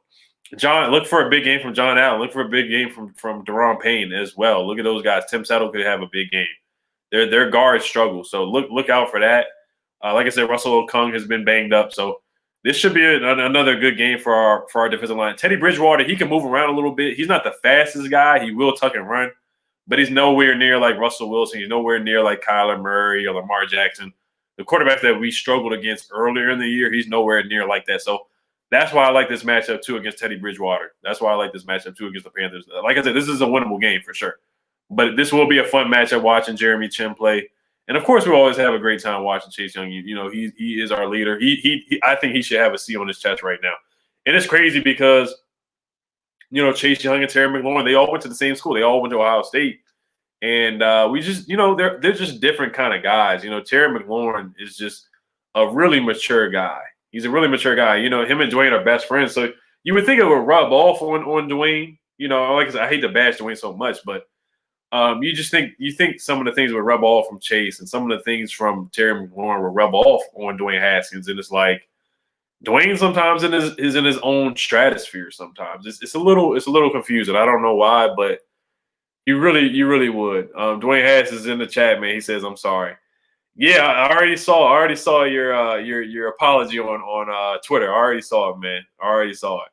look for a big game from John Allen. Look for a big game from Daron Payne as well. Look at those guys. Tim Settle could have a big game. Their guards struggle, so look out for that. Like I said, Russell Okung has been banged up, so this should be another good game for our defensive line. Teddy Bridgewater, he can move around a little bit. He's not the fastest guy. He will tuck and run, but he's nowhere near like Russell Wilson. He's nowhere near like Kyler Murray or Lamar Jackson. The quarterback that we struggled against earlier in the year, he's nowhere near like that. So that's why I like this matchup, too, against Teddy Bridgewater. That's why I like this matchup, too, against the Panthers. Like I said, this is a winnable game for sure. But this will be a fun matchup watching Jeremy Chin play. And, of course, we always have a great time watching Chase Young. He is our leader. I think he should have a C on his chest right now. And it's crazy because, Chase Young and Terry McLaurin, they all went to the same school. They all went to Ohio State. And we just, they're just different kind of guys. Terry McLaurin is just a really mature guy. He's a really mature guy. Him and Dwayne are best friends. So you would think it would rub off on Dwayne. Like I said, I hate to bash Dwayne so much, but you think some of the things would rub off from Chase and some of the things from Terry McLaurin would rub off on Dwayne Haskins. And it's like Dwayne sometimes is in his own stratosphere sometimes. It's a little confusing. I don't know why, but you really would. Dwayne Haskins is in the chat, man. He says, I'm sorry. Yeah, I already saw your apology on Twitter. I already saw it, man. I already saw it.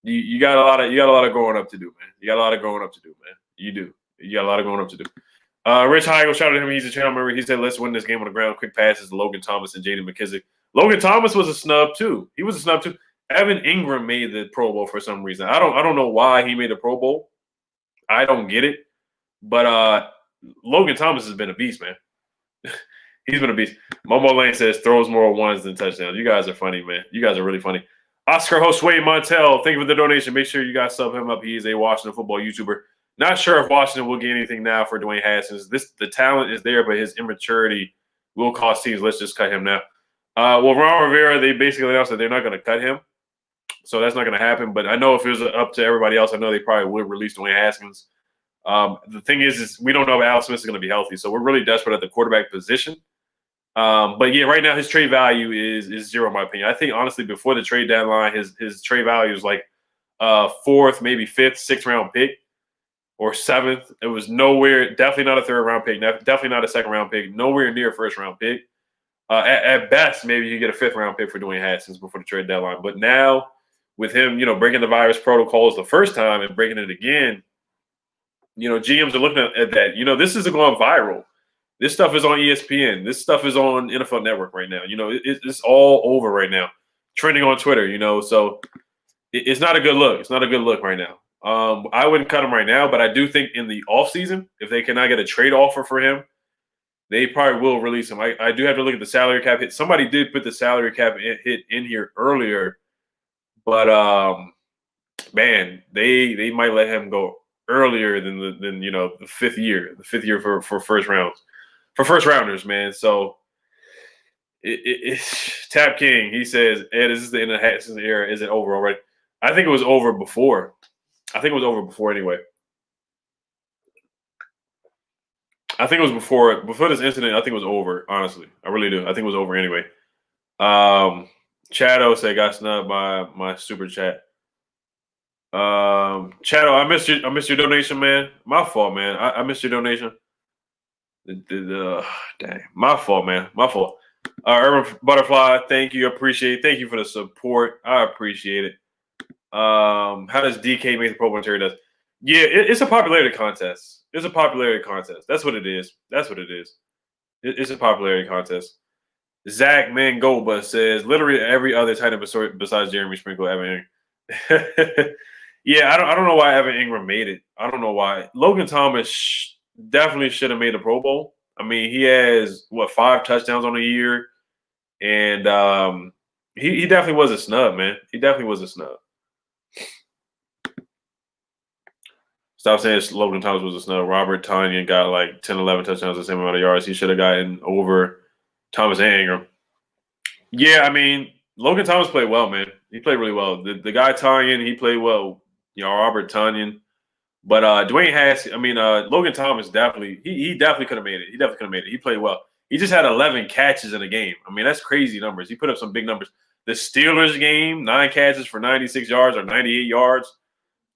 You got a lot of growing up to do, man. You got a lot of growing up to do, man. You do. You got a lot of growing up to do. Rich Heigl, shout out to him. He's a channel member. He said, "Let's win this game on the ground. Quick passes to Logan Thomas and J.D. McKissick." Logan Thomas was a snub too. He was a snub too. Evan Ingram made the Pro Bowl for some reason. I don't know why he made the Pro Bowl. I don't get it. But Logan Thomas has been a beast, man. He's been a beast. Momo Lane says throws more ones than touchdowns. You guys are funny, man. You guys are really funny. Oscar Josue Montel, thank you for the donation. Make sure you guys sub him up. He is a Washington football YouTuber. Not sure if Washington will get anything now for Dwayne Haskins. The talent is there, but his immaturity will cost teams. Let's just cut him now. Well, Ron Rivera, they basically announced that they're not going to cut him. So that's not going to happen. But I know if it was up to everybody else, I know they probably would release Dwayne Haskins. The thing is we don't know if Alex Smith is going to be healthy. So we're really desperate at the quarterback position. But yeah, right now his trade value is zero, in my opinion. I think honestly, before the trade deadline, his trade value is like fourth, maybe fifth, sixth round pick or seventh. It was nowhere, definitely not a third round pick, definitely not a second round pick, nowhere near a first round pick. At best, maybe you get a fifth round pick for Dwayne Haskins before the trade deadline. But now with him, breaking the virus protocols the first time and breaking it again, GMs are looking at that. This is going viral. This stuff is on ESPN. This stuff is on NFL Network right now. It's all over right now, trending on Twitter. So it's not a good look. It's not a good look right now. I wouldn't cut him right now, but I do think in the offseason, if they cannot get a trade offer for him, they probably will release him. I do have to look at the salary cap hit. Somebody did put the salary cap hit in here earlier, but man, they might let him go earlier than the fifth year for first rounds. For first rounders, man. So it's Tap King. He says, Ed, is this the end of Haskins era? Is it over already? I think it was over before. I think it was over before anyway. I think it was before this incident. I think it was over. Honestly, I really do. I think it was over anyway. Chado said got snubbed by my super chat. Chado, I missed you. I missed your donation, man. My fault, man. I missed your donation. Dang, my fault, man. My fault. Urban Butterfly, thank you. Appreciate it. Thank you for the support. I appreciate it. How does DK make the Pro Bowl? Terry does. Yeah, it's a popularity contest. It's a popularity contest. That's what it is. That's what it is. It's a popularity contest. Zach Mangoba says literally every other tight end besides Jeremy Sprinkle, Evan Ingram. Yeah, I don't know why Evan Ingram made it. I don't know why. Logan Thomas definitely should have made the Pro Bowl. I mean, he has 5 touchdowns on the year, and he definitely was a snub, man. He definitely was a snub. Stop saying Logan Thomas was a snub. Robert Tonyan got like 10, 11 touchdowns, the same amount of yards. He should have gotten over Thomas and Ingram. Yeah, I mean, Logan Thomas played well, man. He played really well. The guy Tonyan, he played well. Robert Tonyan. But Dwayne Haskins, Logan Thomas definitely, he definitely could have made it. He definitely could have made it. He played well. He just had 11 catches in a game. I mean, that's crazy numbers. He put up some big numbers. The Steelers game, 9 catches for 96 yards or 98 yards.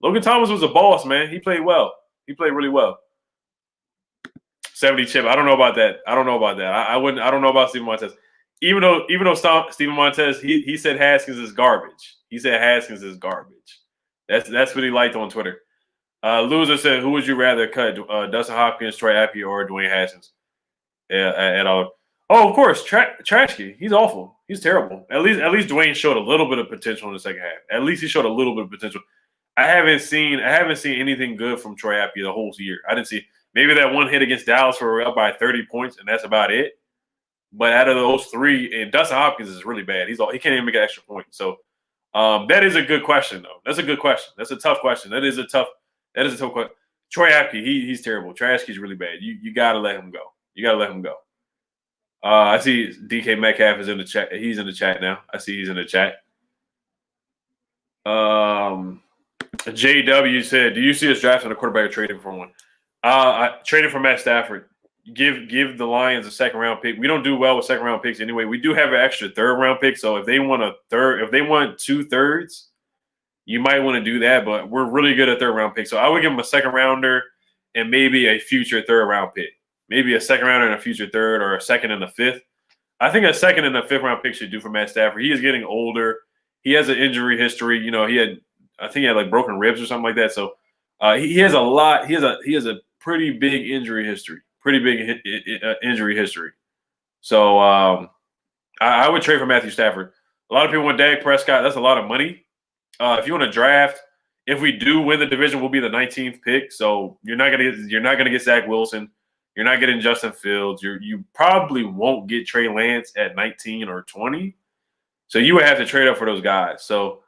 Logan Thomas was a boss, man. He played well. He played really well. 70 chip. I don't know about that. I don't know about Steven Montez. Even though Steven Montez, he said Haskins is garbage. He said Haskins is garbage. That's what he liked on Twitter. Loser said, "Who would you rather cut, Dustin Hopkins, Troy Apke, or Dwayne Haskins?" At all. Oh, of course, Trashke. He's awful. He's terrible. At least Dwayne showed a little bit of potential in the second half. At least he showed a little bit of potential. I haven't seen anything good from Troy Apke the whole year. I didn't see maybe that one hit against Dallas where we're up by 30 points, and that's about it. But out of those 3, and Dustin Hopkins is really bad. He can't even make an extra point. So that is a good question, though. That's a good question. That's a tough question. That is a tough question. Troy Apke, he's terrible. Trashke's really bad. You gotta let him go. You gotta let him go. I see DK Metcalf is in the chat. He's in the chat now. I see he's in the chat. JW said, "Do you see us drafting a quarterback or trading for one?" I traded for Matt Stafford. Give the Lions a 2nd-round pick. We don't do well with 2nd-round picks anyway. We do have an extra 3rd-round pick, so if they want 2/3, you might want to do that. But we're really good at 3rd-round picks, so I would give them a 2nd-rounder and maybe a future 3rd-round pick, maybe a 2nd-rounder and a future 3rd, or a 2nd and a 5th. I think a 2nd and a 5th-round pick should do for Matt Stafford. He is getting older. He has an injury history. I think he had like broken ribs or something like that. So he has a lot. He has a pretty big injury history. Injury history. So I would trade for Matthew Stafford. A lot of people want Dak Prescott. That's a lot of money. If you want to draft, if we do win the division, we'll be the 19th pick. So you're not gonna get Zach Wilson. You're not getting Justin Fields. You probably won't get Trey Lance at 19 or 20. So you would have to trade up for those guys. So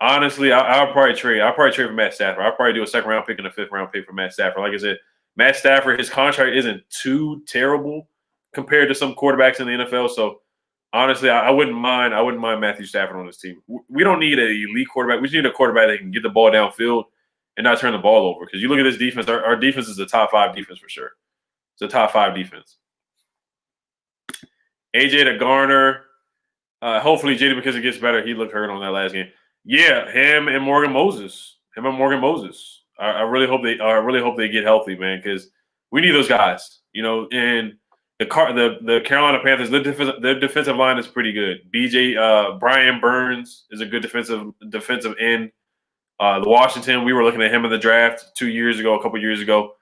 honestly, I'll probably trade for Matt Stafford. I'll probably do a 2nd-round pick and a 5th-round pick for Matt Stafford. Like I said, Matt Stafford, his contract isn't too terrible compared to some quarterbacks in the NFL. So honestly, I wouldn't mind Matthew Stafford on this team. We don't need an elite quarterback. We just need a quarterback that can get the ball downfield and not turn the ball over. Because you look at this defense, our defense is a top 5 defense for sure. It's a top 5 defense. AJ to Garner. Hopefully JD McKissic gets better. He looked hurt on that last game. Yeah, him and Morgan Moses. I really hope they get healthy, man, because we need those guys. And the Carolina Panthers, their defensive line is pretty good. Brian Burns is a good defensive end. The Washington, we were looking at him in the draft a couple years ago,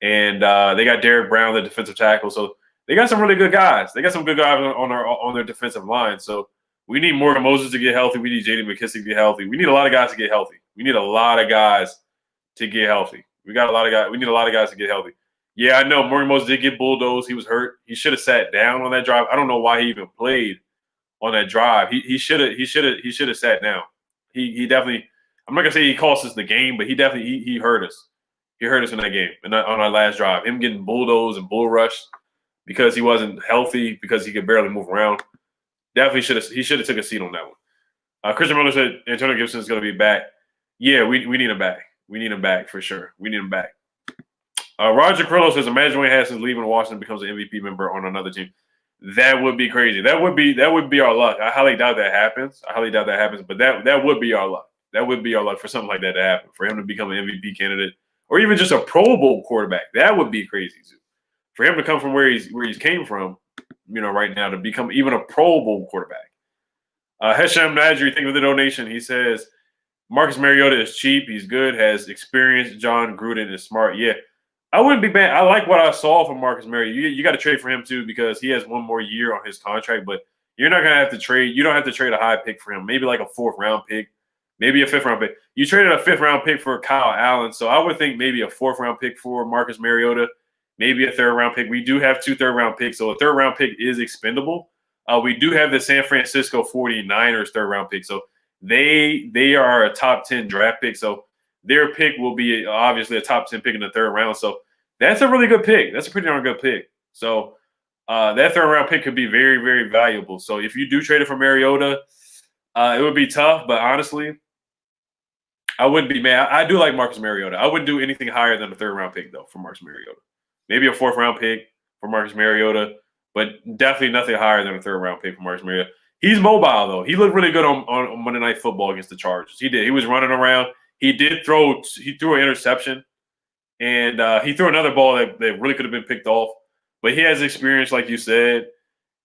and they got Derek Brown, the defensive tackle. So they got some really good guys. They got some good guys on their defensive line. So we need Morgan Moses to get healthy. We need J.D. McKissic to get healthy. We need a lot of guys to get healthy. We need a lot of guys to get healthy. We need a lot of guys to get healthy. Yeah, I know Morgan Moses did get bulldozed. He was hurt. He should have sat down on that drive. I don't know why he even played on that drive. He should have sat down. He definitely. I'm not gonna say he cost us the game, but he definitely he hurt us. He hurt us in that game and on our last drive. Him getting bulldozed and bull rushed because he wasn't healthy, because he could barely move around. Definitely should have took a seat on that one. Christian Miller said Antonio Gibson is going to be back. Yeah, we need him back. We need him back for sure. We need him back. Roger Crillo says, imagine Dwayne Haskins leaving Washington becomes an MVP member on another team. That would be crazy. That would be our luck. I highly doubt that happens. But that would be our luck. That would be our luck for something like that to happen. For him to become an MVP candidate, or even just a Pro Bowl quarterback. That would be crazy too. For him to come from where he's came from, right now, to become even a Pro Bowl quarterback. Hesham Nadri, think of the donation. He says, Marcus Mariota is cheap. He's good, has experience. John Gruden is smart. Yeah, I wouldn't be bad. I like what I saw from Marcus Mariota. You got to trade for him too because he has one more year on his contract, but you're not going to have to trade. You don't have to trade a high pick for him. Maybe like a 4th round pick, maybe a 5th round pick. You traded a 5th round pick for Kyle Allen, so I would think maybe a 4th round pick for Marcus Mariota, maybe a 3rd round pick. We do have 2 3rd round picks, so a 3rd round pick is expendable. We do have the San Francisco 49ers 3rd round pick, so they are a top 10 draft pick, so their pick will be obviously a top 10 pick in the 3rd round. So that's a really good pick. That's a pretty darn good pick. So that 3rd round pick could be very, very valuable. So if you do trade it for Mariota, it would be tough, but honestly, I wouldn't be mad. I do like Marcus Mariota. I wouldn't do anything higher than a 3rd round pick, though, for Marcus Mariota. Maybe a 4th round pick for Marcus Mariota, but definitely nothing higher than a 3rd round pick for Marcus Mariota. He's mobile, though. He looked really good on Monday Night Football against the Chargers. He did. He was running around. He threw an interception, and he threw another ball that really could have been picked off. But he has experience, like you said.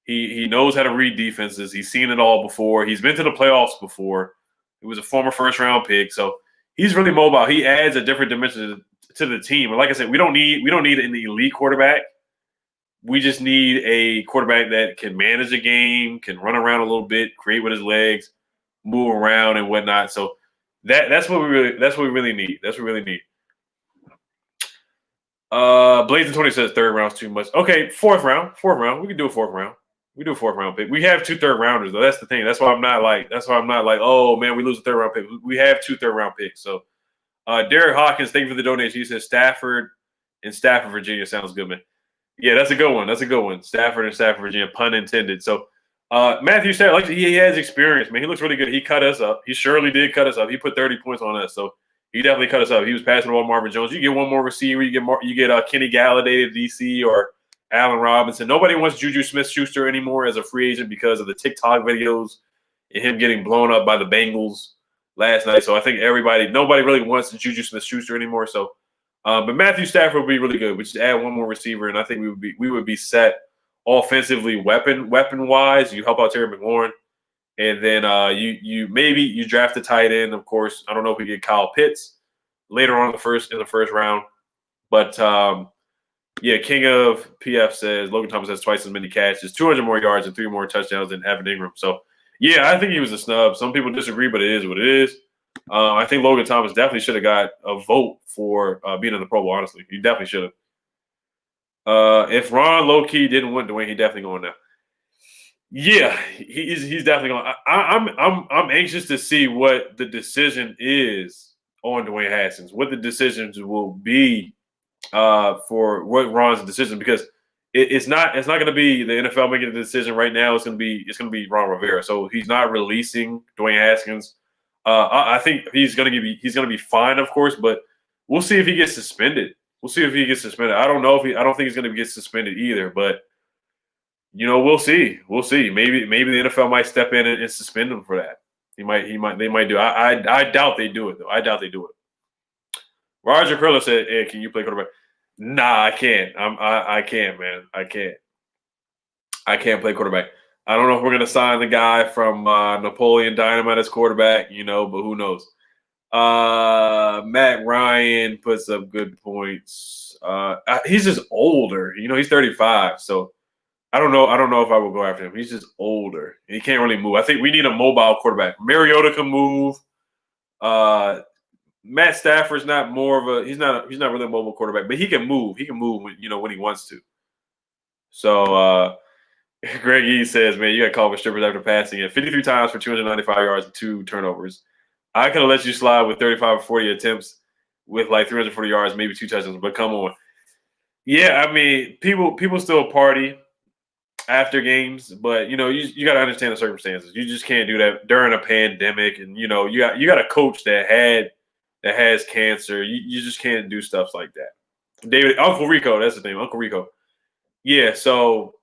He knows how to read defenses. He's seen it all before. He's been to the playoffs before. He was a former 1st round pick, so he's really mobile. He adds a different dimension to the team. And like I said, we don't need an elite quarterback. We just need a quarterback that can manage a game, can run around a little bit, create with his legs, move around and whatnot. So that's what we really need. That's what we really need. Blazing 20 says 3rd round's too much. Okay, 4th round. We can do a 4th round. We do a 4th round pick. We have 2 3rd rounders though. That's the thing. That's why I'm not like, oh man, we lose a 3rd round pick. We have 2 3rd round picks. So Derek Hawkins, thank you for the donation. He says Stafford, Virginia sounds good, man. Yeah, that's a good one. Stafford, Virginia, pun intended. So Matthew said, like he has experience, man. He looks really good. He cut us up. He surely did cut us up. He put 30 points on us. So he definitely cut us up. He was passing the ball Marvin Jones. You get one more receiver. You get Kenny Galladay at DC or Allen Robinson. Nobody wants Juju Smith-Schuster anymore as a free agent because of the TikTok videos and him getting blown up by the Bengals last night. So I think nobody really wants Juju Smith-Schuster anymore. So, but Matthew Stafford would be really good. We just add one more receiver, and I think we would be set offensively, weapon wise. You help out Terry McLaurin, and then you draft a tight end. Of course, I don't know if we get Kyle Pitts later on in the first round, but yeah, King of PF says Logan Thomas has twice as many catches, 200 more yards, and 3 more touchdowns than Evan Ingram. So yeah, I think he was a snub. Some people disagree, but it is what it is. I think Logan Thomas definitely should have got a vote for being in the Pro Bowl, honestly. He definitely should have. If Ron low-key didn't win Dwayne, he definitely going now. Yeah, he's definitely going. I'm anxious to see what the decision is on Dwayne Haskins, what the decisions will be for what Ron's decision, because it's not going to be the NFL making the decision right now. It's going to be Ron Rivera. So he's not releasing Dwayne Haskins. I think he's going to be fine, of course, but we'll see if he gets suspended. I don't think he's going to get suspended either, but we'll see. Maybe the NFL might step in and suspend him for that. They might do. I doubt they do it though. I doubt they do it. Roger Curler said, "Hey, can you play quarterback?" Nah, I can't. I can't, man. I can't play quarterback. I don't know if we're gonna sign the guy from Napoleon Dynamite as quarterback, but who knows? Matt Ryan puts up good points. He's just older. He's 35, so I don't know if I would go after him. He's just older. He can't really move. I think we need a mobile quarterback. Mariota can move. Matt Stafford's not he's not really a mobile quarterback, but he can move. He can move when he wants to. So Greg E says, man, you got called with strippers after passing it 53 times for 295 yards and 2 turnovers. I could have let you slide with 35 or 40 attempts with like 340 yards, maybe 2 touchdowns, but come on. Yeah, I mean, people still party after games, but you got to understand the circumstances. You just can't do that during a pandemic, and you got a coach that that has cancer. You just can't do stuff like that. David, Uncle Rico, that's his name, Uncle Rico. Yeah, so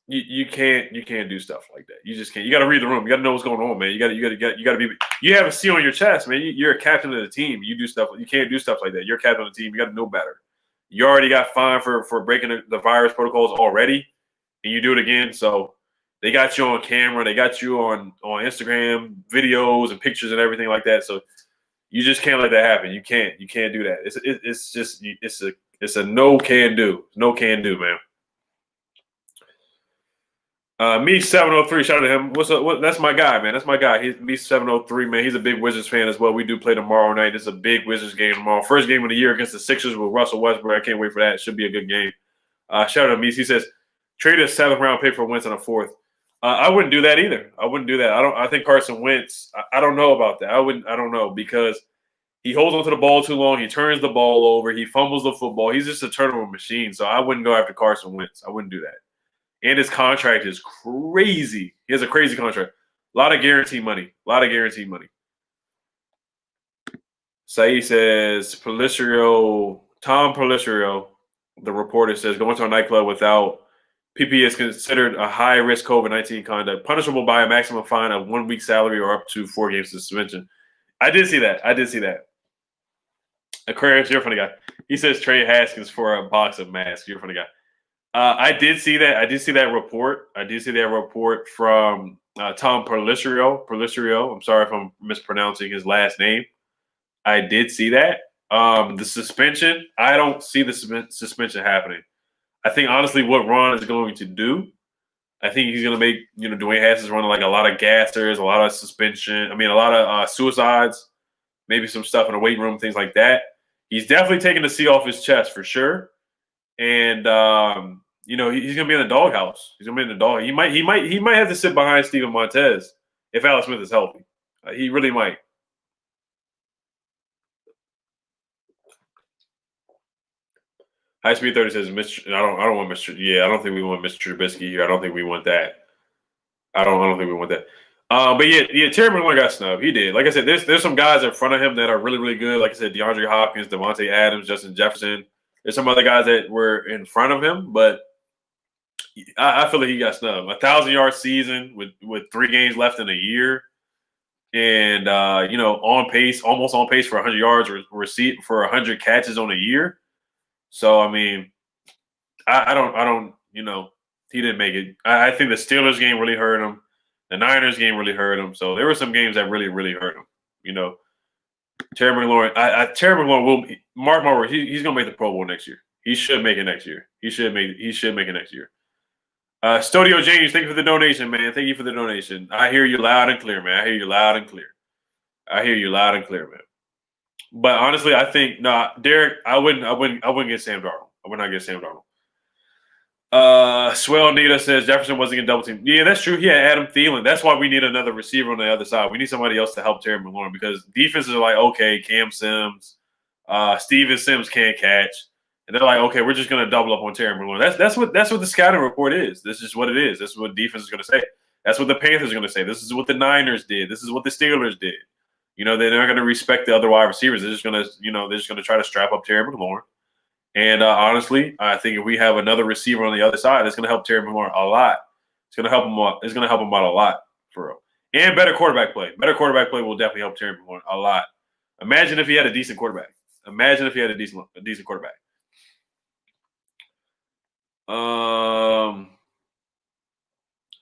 you can't do stuff like that. You just can't. You got to read the room. You got to know what's going on, man. You got to be. You have a C on your chest, man. You're a captain of the team. You do stuff. You can't do stuff like that. You're a captain of the team. You got to know better. You already got fined for breaking the virus protocols already, and you do it again. So they got you on camera. They got you on Instagram videos and pictures and everything like that. So you just can't let that happen. You can't do that. It's a no can do. No can do, man. Me 703, shout out to him. What's up? That's my guy, man. That's my guy. He's me 703, man. He's a big Wizards fan as well. We do play tomorrow night. It's a big Wizards game tomorrow. First game of the year against the Sixers with Russell Westbrook. I can't wait for that. It should be a good game. Shout out to me. He says trade a 7th round pick for Wentz and a 4th. I wouldn't do that either. I wouldn't do that. I think Carson Wentz. I don't know about that. I don't know because he holds onto the ball too long. He turns the ball over. He fumbles the football. He's just a turnover machine. So I wouldn't go after Carson Wentz. I wouldn't do that. And his contract is crazy. He has a crazy contract. A lot of guaranteed money. Saeed says, Tom Pelissero, the reporter says, going to a nightclub without PP is considered a high-risk COVID-19 conduct, punishable by a maximum fine of 1 week's salary or up to 4 games suspension. I did see that. Aquarius, you're a funny guy. He says trade Haskins for a box of masks. You're a funny guy. I did see that. I did see that report. From Tom Pelissero. I'm sorry if I'm mispronouncing his last name. I did see that. The suspension, I don't see the suspension happening. I think, honestly, what Ron is going to do, I think he's going to make, Dwayne Haskins running like a lot of gassers, a lot of suspension. A lot of suicides, maybe some stuff in the weight room, things like that. He's definitely taking the C off his chest for sure. And, he's going to be in the doghouse. He's going to be in the dog. He might have to sit behind Steven Montez if Alex Smith is healthy. He really might. High Speed 30 says, I don't want Mr. Yeah, I don't think we want Mr. Trubisky here. I don't think we want that. I don't think we want that. But yeah, Terry McLaurin got snubbed. He did. Like I said, there's some guys in front of him that are really, really good. Like I said, DeAndre Hopkins, Devontae Adams, Justin Jefferson. There's some other guys that were in front of him, but I feel like he got snubbed. 1,000-yard season with 3 games left in a year, and on pace, almost on pace for 100 yards receipt for 100 catches on a year. So I don't. He didn't make it. I think the Steelers game really hurt him. The Niners game really hurt him. So there were some games that really, really hurt him. Terry McLaurin. Terry McLaurin will mark my words. He's gonna make the Pro Bowl next year. He should make it next year. He should make it next year. Studio James, thank you for the donation, man. Thank you for the donation. I hear you loud and clear, man. I hear you loud and clear, man. But honestly, I think Derek. I wouldn't get Sam Darnold. I would not get Sam Darnold. Swell Nita says Jefferson wasn't getting double team. Yeah, that's true. He had Adam Thielen. That's why we need another receiver on the other side. We need somebody else to help Terry McLaurin because defenses are like, okay, Cam Sims, Steven Sims can't catch, and they're like, okay, we're just gonna double up on Terry McLaurin. That's what the scouting report is. This is what it is. This is what defense is gonna say. That's what the Panthers are gonna say. This is what the Niners did. This is what the Steelers did. They're not going to respect the other wide receivers. They're just going to try to strap up Terry McLaurin. And honestly, I think if we have another receiver on the other side, it's going to help Terry McLaurin a lot. It's going to help him out. It's going to help him out a lot for real. And better quarterback play. Better quarterback play will definitely help Terry McLaurin a lot. Imagine if he had a decent quarterback. Decent quarterback.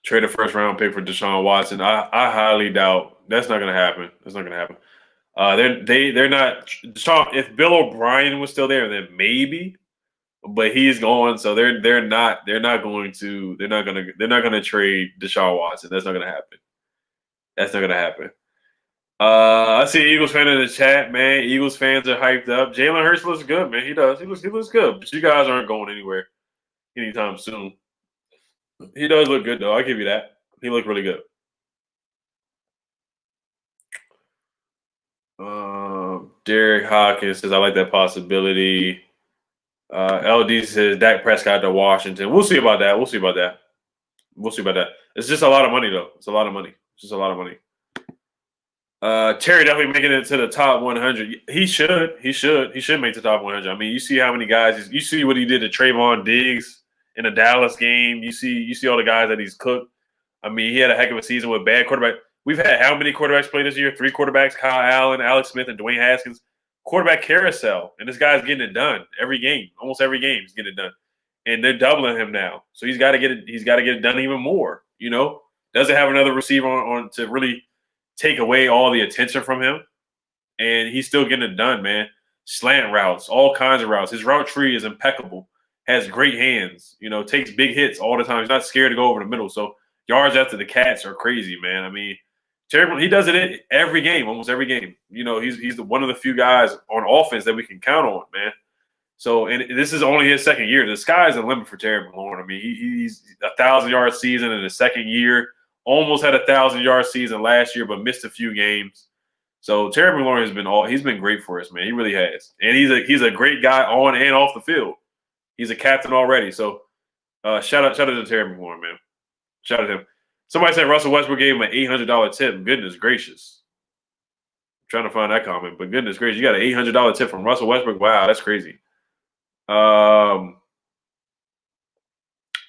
Trade a 1st round pick for Deshaun Watson. I highly doubt that's not going to happen. They're not. Deshaun, if Bill O'Brien was still there, then maybe, but he's gone, so they're not going to trade Deshaun Watson. That's not going to happen. I see Eagles fan in the chat, man. Eagles fans are hyped up. Jalen Hurts looks good, man. He does. He looks good. But you guys aren't going anywhere anytime soon. He does look good, though. I'll give you that. He looked really good. Derek Hawkins says, I like that possibility. LD says, Dak Prescott to Washington. We'll see about that. It's just a lot of money, though. It's just a lot of money. Terry definitely making it to the top 100. He should make the top 100. I mean, you see how many guys. You see what he did to Trayvon Diggs in the Dallas game. You see all the guys that he's cooked. I mean, he had a heck of a season with bad quarterback. We've had how many quarterbacks play this year? 3 quarterbacks: Kyle Allen, Alex Smith, and Dwayne Haskins. Quarterback carousel, and this guy's getting it done every game. Almost every game, he's getting it done, and they're doubling him now. So he's got to get it. He's got to get it done even more. Doesn't have another receiver on to really take away all the attention from him, and he's still getting it done, man. Slant routes, all kinds of routes. His route tree is impeccable. Has great hands. Takes big hits all the time. He's not scared to go over the middle. So yards after the catch are crazy, man. I mean, terrible. He does it every game, almost every game. He's one of the few guys on offense that we can count on, man. So, and this is only his second year. The sky's the limit for Terry McLaurin. I mean, he's 1,000-yard season in his second year. Almost had a 1,000-yard season last year, but missed a few games. So Terry McLaurin he's been great for us, man. He really has, and he's a great guy on and off the field. He's a captain already. So shout out to Terry McLaurin, man. Shout out to him. Somebody said Russell Westbrook gave him an $800 tip. Goodness gracious. I'm trying to find that comment, but goodness gracious, you got an $800 tip from Russell Westbrook. Wow, that's crazy.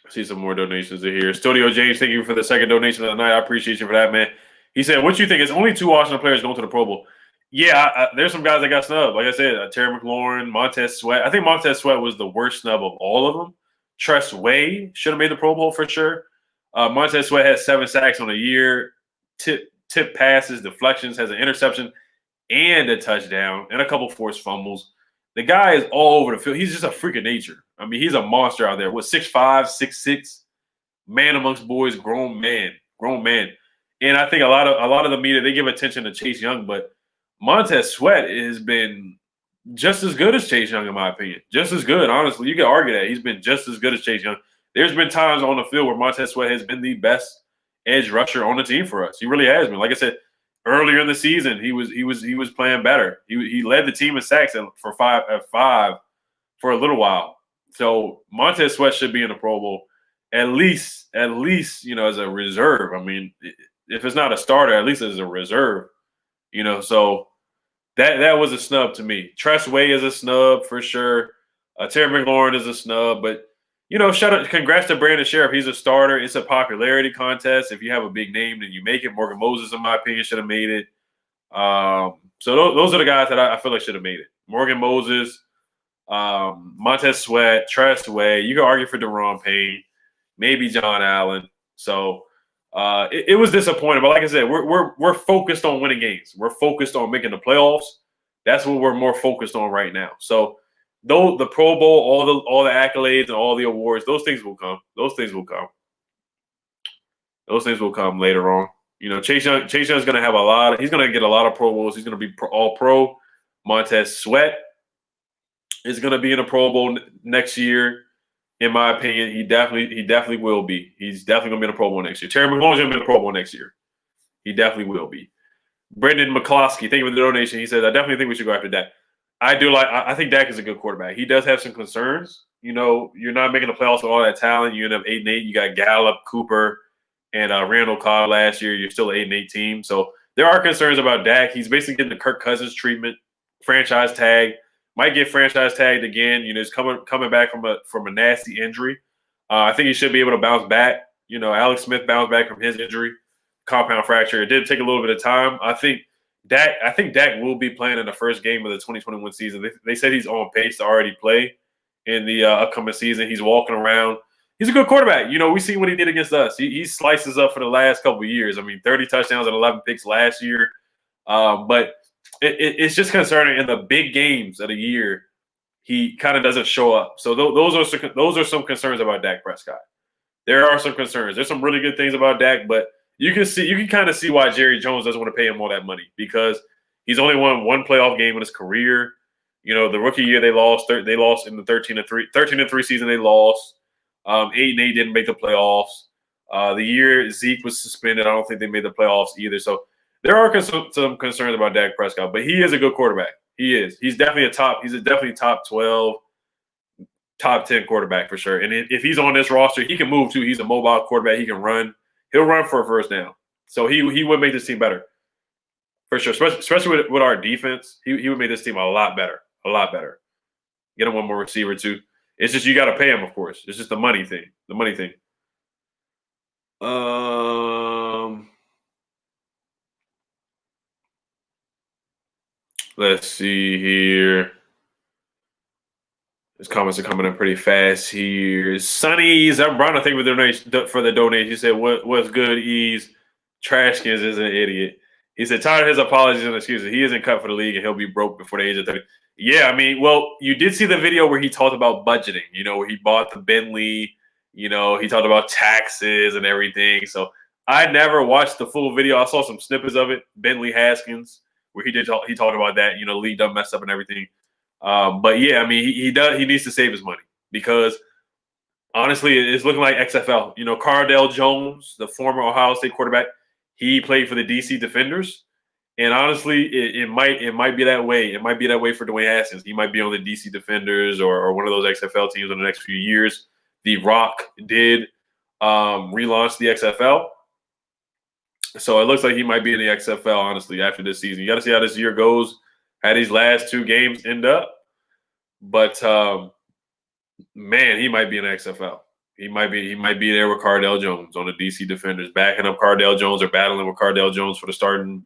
See some more donations in here. Studio James, thank you for the second donation of the night. I appreciate you for that, man. He said, what do you think? It's only 2 Washington players going to the Pro Bowl. Yeah, there's some guys that got snubbed. Like I said, Terry McLaurin, Montez Sweat. I think Montez Sweat was the worst snub of all of them. Tress Way should have made the Pro Bowl for sure. Montez Sweat has 7 sacks on a year, tip passes, deflections, has an interception and a touchdown, and a couple forced fumbles. The guy is all over the field. He's just a freak of nature. I mean, he's a monster out there. What, 6'5", 6'6", man amongst boys, grown man. And I think a lot of the media, they give attention to Chase Young, but Montez Sweat has been just as good as Chase Young, in my opinion. Just as good, honestly. You can argue that. He's been just as good as Chase Young. There's been times on the field where Montez Sweat has been the best edge rusher on the team for us. He really has been. Like I said, earlier in the season, he was playing better. He led the team in sacks for five for a little while. So Montez Sweat should be in the Pro Bowl at least as a reserve. I mean, if it's not a starter, at least as a reserve. So that was a snub to me. Tress Way is a snub for sure. Terry McLaurin is a snub, but congrats to Brandon Sheriff. He's a starter. It's a popularity contest. If you have a big name, then you make it. Morgan Moses, in my opinion, should have made it. So those are the guys that I feel like should have made it. Morgan Moses, Montez Sweat, Tress Way. You can argue for Deron Payne, maybe John Allen. So it was disappointing. But like I said, we're focused on winning games. We're focused on making the playoffs. That's what we're more focused on right now. So though the Pro Bowl, all the accolades and all the awards, those things will come. Those things will come later on. Chase Young's going to have he's going to get a lot of Pro Bowls. He's going to be all pro. Montez Sweat is going to be in a Pro Bowl next year. In my opinion, he definitely will be. He's definitely going to be in a Pro Bowl next year. Terry McLaurin's going to be in a Pro Bowl next year. He definitely will be. Brendan McCloskey, thank you for the donation. He says, I definitely think we should go after Dak. I think Dak is a good quarterback. He does have some concerns. You're not making the playoffs with all that talent. You end up 8-8. You got Gallup, Cooper, and Randall Cobb last year. You're still an 8-8 team. So there are concerns about Dak. He's basically getting the Kirk Cousins treatment, franchise tag. Might get franchise tagged again. He's coming back from a nasty injury. I think he should be able to bounce back. Alex Smith bounced back from his injury, compound fracture. It did take a little bit of time. I think Dak will be playing in the first game of the 2021 season. They said he's on pace to already play in the upcoming season. He's walking around. He's a good quarterback. We see what he did against us. He slices up for the last couple of years. I mean, 30 touchdowns and 11 picks last year. But it's just concerning in the big games of the year, he kind of doesn't show up. So those are some concerns about Dak Prescott. There are some concerns. There's some really good things about Dak, but you can kind of see why Jerry Jones doesn't want to pay him all that money, because he's only won one playoff game in his career. The rookie year they lost in the 13-3 season. They lost 8-8, didn't make the playoffs. The year Zeke was suspended, I don't think they made the playoffs either. So there are some concerns about Dak Prescott, but he is a good quarterback. He is. He's definitely top 12, top 10 quarterback for sure. And if he's on this roster, he can move too. He's a mobile quarterback. He can run. He'll run for a first down. So he would make this team better For sure, especially with our defense, he would make this team a lot better. A lot better. Get him one more receiver too. It's just you got to pay him, of course. It's just the money thing. The money thing. Let's see here. His comments are coming in pretty fast here. Sonny's, I'm Brown. Thank you for the donation. He said, "What's good, Ease? Trashkins is an idiot." He said, "Tired of his apologies and excuses. He isn't cut for the league, and he'll be broke before the age of 30." Yeah, I mean, well, you did see the video where he talked about budgeting. You know, where he bought the Bentley. You know, he talked about taxes and everything. So I never watched the full video. I saw some snippets of it. Bentley Haskins, where he talked about that. You know, league done messed up and everything. But yeah, I mean, he needs to save his money because honestly, it's looking like XFL. You know, Cardale Jones, the former Ohio State quarterback, he played for the DC Defenders, and honestly, it might be that way. It might be that way for Dwayne Haskins. He might be on the DC Defenders or one of those XFL teams in the next few years. The Rock did relaunch the XFL, so it looks like he might be in the XFL. Honestly, after this season, you got to see how this year goes. How these last two games end up. But man, he might be in XFL. He might be there with Cardale Jones on the DC Defenders, backing up Cardale Jones or battling with Cardale Jones for the starting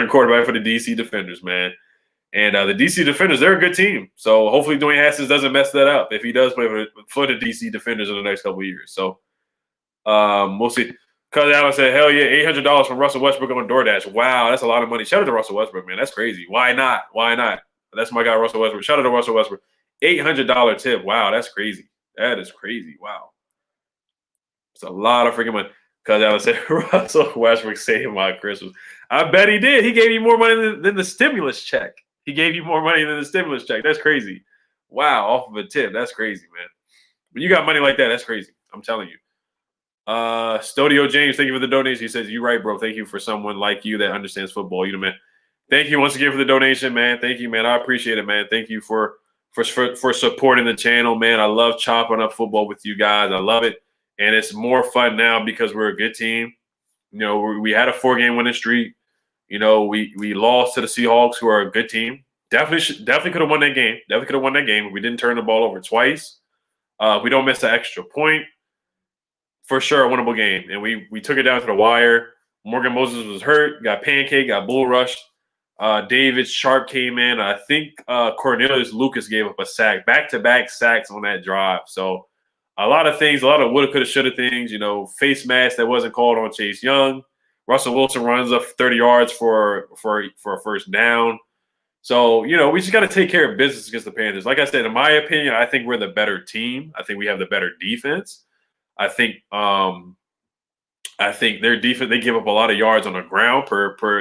quarterback for the DC Defenders, man. And the DC Defenders, they're a good team. So hopefully Dwayne Haskins doesn't mess that up if he does play for the DC Defenders in the next couple of years. So we'll see. Cuz Allen said, "Hell yeah, $800 from Russell Westbrook on DoorDash. Wow, that's a lot of money. Shout out to Russell Westbrook, man. That's crazy. Why not? Why not? That's my guy, Russell Westbrook. Shout out to Russell Westbrook. $800 tip. Wow, that's crazy. That is crazy. Wow, it's a lot of freaking money." Cuz Allen said, "Russell Westbrook saved my Christmas." I bet he did. He gave you more money than the stimulus check. He gave you more money than the stimulus check. That's crazy. Wow, off of a tip. That's crazy, man. When you got money like that, that's crazy. I'm telling you. Stodio James, thank you for the donation. He says, "You're right, bro. Thank you for someone like you that understands football. You know, man. Thank you once again for the donation, man. Thank you, man. I appreciate it, man. Thank you for supporting the channel, man. I love chopping up football with you guys. I love it, and it's more fun now because we're a good team. You know, we had a 4-game winning streak. You know, we lost to the Seahawks, who are a good team. Definitely could have won that game. Definitely could have won that game. We didn't turn the ball over twice. We don't miss an extra point. For sure, a winnable game. And we took it down to the wire. Morgan Moses was hurt, got pancake, got bull rushed. David Sharp came in. I think Cornelius Lucas gave up a sack, back-to-back sacks on that drive. So a lot of things, a lot of woulda, coulda, shoulda things. You know, face mask that wasn't called on Chase Young. Russell Wilson runs up 30 yards for a first down. So, you know, we just got to take care of business against the Panthers. Like I said, in my opinion, I think we're the better team. I think we have the better defense. I think their defense, they give up a lot of yards on the ground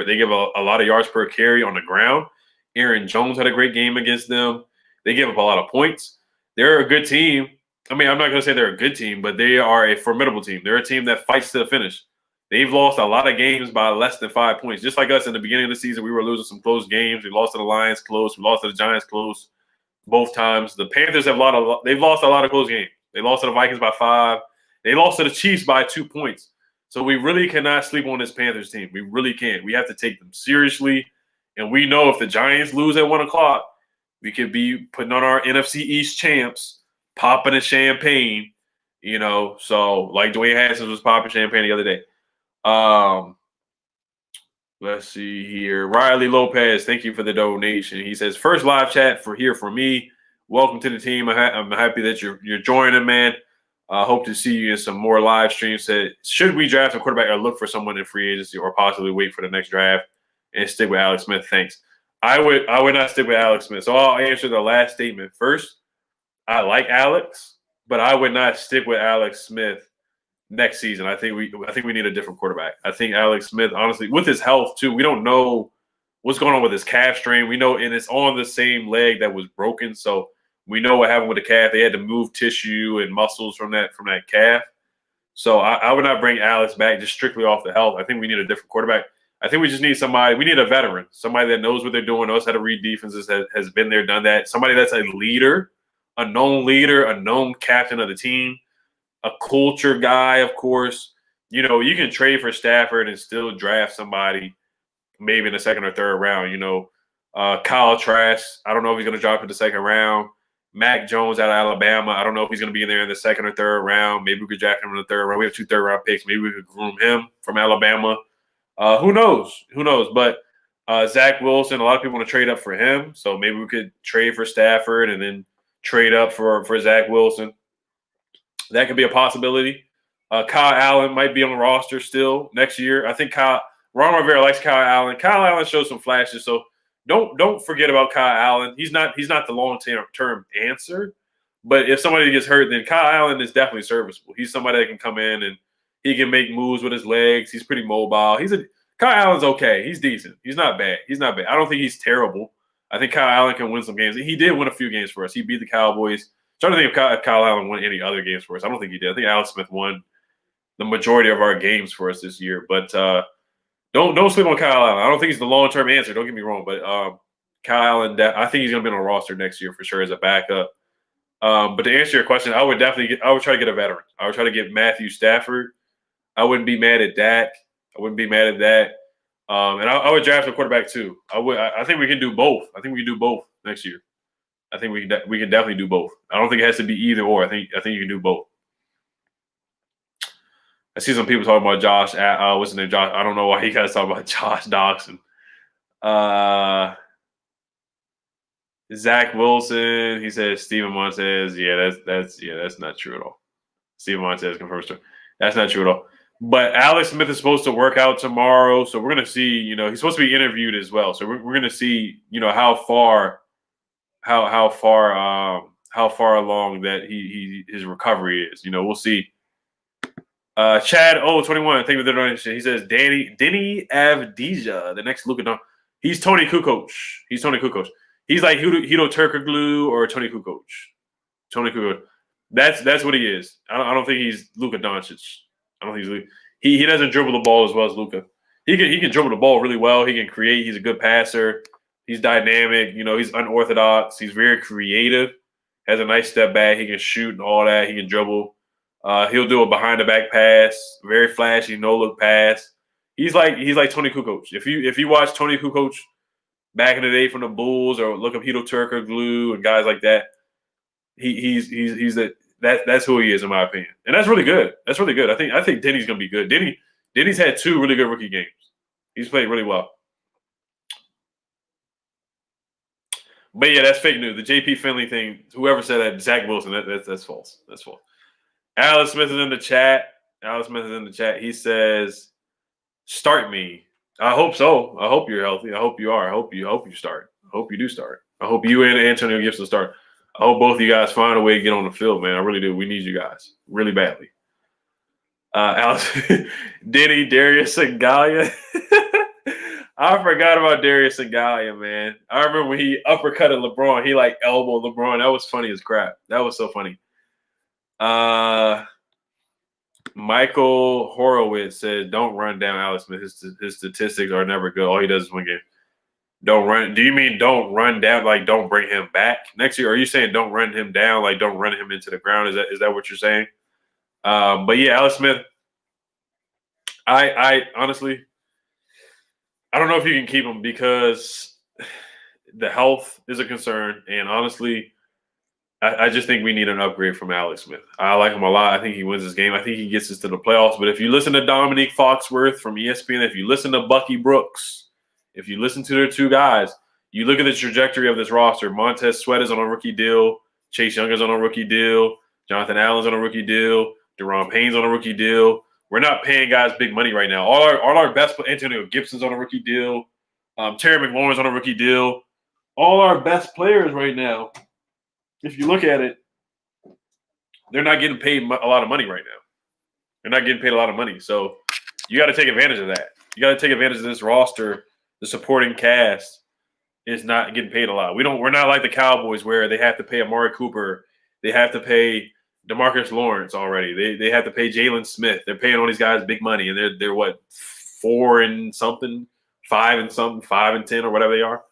they give a lot of yards per carry on the ground. Aaron Jones had a great game against them. They give up a lot of points. They're a good team. I mean, I'm not going to say they're a good team, but they are a formidable team. They're a team that fights to the finish. They've lost a lot of games by less than 5 points. Just like us in the beginning of the season, we were losing some close games. We lost to the Lions close. We lost to the Giants close both times. The Panthers they've lost a lot of close games. They lost to the Vikings by 5. They lost to the Chiefs by 2 points. So we really cannot sleep on this Panthers team. We really can't. We have to take them seriously. And we know if the Giants lose at 1 o'clock, we could be putting on our NFC East champs, popping a champagne, you know. So like Dwayne Haskins was popping champagne the other day. Let's see here. Riley Lopez, thank you for the donation. He says, "First live chat for me. Welcome to the team. I'm happy that you're joining, man. I hope to see you in some more live streams. Said, should we draft a quarterback or look for someone in free agency or possibly wait for the next draft and stick with Alex Smith? Thanks." I would not stick with Alex Smith. So I'll answer the last statement first. I like Alex, but I would not stick with Alex Smith next season. I think we need a different quarterback. I think Alex Smith, honestly, with his health too, we don't know what's going on with his calf strain. We know, and it's on the same leg that was broken. So we know what happened with the calf. They had to move tissue and muscles from that calf. So I would not bring Alex back just strictly off the health. I think we need a different quarterback. I think we just need somebody. We need a veteran, somebody that knows what they're doing, knows how to read defenses, has been there, done that. Somebody that's a leader, a known captain of the team, a culture guy, of course. You know, you can trade for Stafford and still draft somebody maybe in the second or third round. Kyle Trask, I don't know if he's going to drop in the second round. Mac Jones out of Alabama, I don't know if he's going to be in there in the second or third round. Maybe we could draft him in the third round. We have 2 third-round picks. Maybe we could groom him from Alabama. Who knows? Who knows? But Zach Wilson, a lot of people want to trade up for him. So maybe we could trade for Stafford and then trade up for Zach Wilson. That could be a possibility. Kyle Allen might be on the roster still next year. I think Ron Rivera likes Kyle Allen. Kyle Allen shows some flashes, so don't forget about Kyle Allen. He's not the long-term answer, but if somebody gets hurt, then Kyle Allen is definitely serviceable. He's somebody that can come in and he can make moves with his legs. He's pretty mobile. Kyle Allen's okay. He's decent. He's not bad. I don't think he's terrible. I think Kyle Allen can win some games. He did win a few games for us. He beat the Cowboys. I'm trying to think if Kyle Allen won any other games for us. I don't think he did. I think Alex Smith won the majority of our games for us this year. But don't sleep on Kyle Allen. I don't think he's the long-term answer. Don't get me wrong. But Kyle Allen, I think he's going to be on a roster next year for sure as a backup. But to answer your question, I would try to get a veteran. I would try to get Matthew Stafford. I wouldn't be mad at Dak. I wouldn't be mad at that. And I would draft a quarterback too. I think we can do both. I think we can do both next year. I think we can definitely do both. I don't think it has to be either or. I think you can do both. I see some people talking about Josh. What's his name? Josh. I don't know why you guys talk about Josh Doxson. Zach Wilson. He says Steven Montez. Yeah, that's not true at all. Steven Montez confirms to. That's not true at all. But Alex Smith is supposed to work out tomorrow, so we're gonna see. He's supposed to be interviewed as well. So we're gonna see. How far along that his recovery is. We'll see. Chad 21, thank you for the donation. He says Denny Avdija, the next Luka Doncic. He's Tony Kukoc. He's like Hito Turkoglu or Tony Kukoc. Tony Kukoc. That's what he is. I don't think he's Luka Doncic. I don't think he's he doesn't dribble the ball as well as Luka. He can dribble the ball really well. He can create. He's a good passer. He's dynamic. He's unorthodox. He's very creative. Has a nice step back. He can shoot and all that. He can dribble. He'll do a behind the back pass. Very flashy, no look pass. He's like Tony Kukoc. If you watch Tony Kukoc back in the day from the Bulls, or look up Hito Turkoglu and guys like that, that's who he is in my opinion, and that's really good. That's really good. I think Denny's gonna be good. Denny's had 2 really good rookie games. He's played really well. But yeah, that's fake news. The JP Finley thing. Whoever said that, Zach Wilson. That's false. That's false. Alex Smith is in the chat. He says, "Start me." I hope so. I hope you're healthy. I hope you are. I hope you start. I hope you do start. I hope you and Antonio Gibson start. I hope both of you guys find a way to get on the field, man. I really do. We need you guys really badly. Alex, Denny, Darius, and Galia. I forgot about Darius and Galia, man. I remember when he uppercutted LeBron. He elbowed LeBron. That was funny as crap. That was so funny. Michael Horowitz said, "Don't run down Alex Smith. His statistics are never good. All he does is win games." Don't run. Do you mean don't run down? Like don't bring him back next year? Are you saying don't run him down? Like don't run him into the ground? Is that what you're saying? But yeah, Alex Smith. I honestly, I don't know if you can keep him because the health is a concern, and honestly, I just think we need an upgrade from Alex Smith. I like him a lot. I think he wins this game. I think he gets us to the playoffs. But if you listen to Dominique Foxworth from ESPN, if you listen to Bucky Brooks, if you listen to their 2 guys, you look at the trajectory of this roster. Montez Sweat is on a rookie deal. Chase Young is on a rookie deal. Jonathan Allen's on a rookie deal. Deron Payne's on a rookie deal. We're not paying guys big money right now. All our best – Antonio Gibson's on a rookie deal. Terry McLaurin's on a rookie deal. All our best players right now, if you look at it, they're not getting paid a lot of money right now. They're not getting paid a lot of money. So you got to take advantage of that. You got to take advantage of this roster. The supporting cast is not getting paid a lot. We're not like the Cowboys where they have to pay Amari Cooper. They have to pay DeMarcus Lawrence already. They have to pay Jalen Smith. They're paying all these guys big money, and they're what, 4 and something, 5 and something, 5 and 10 or whatever they are.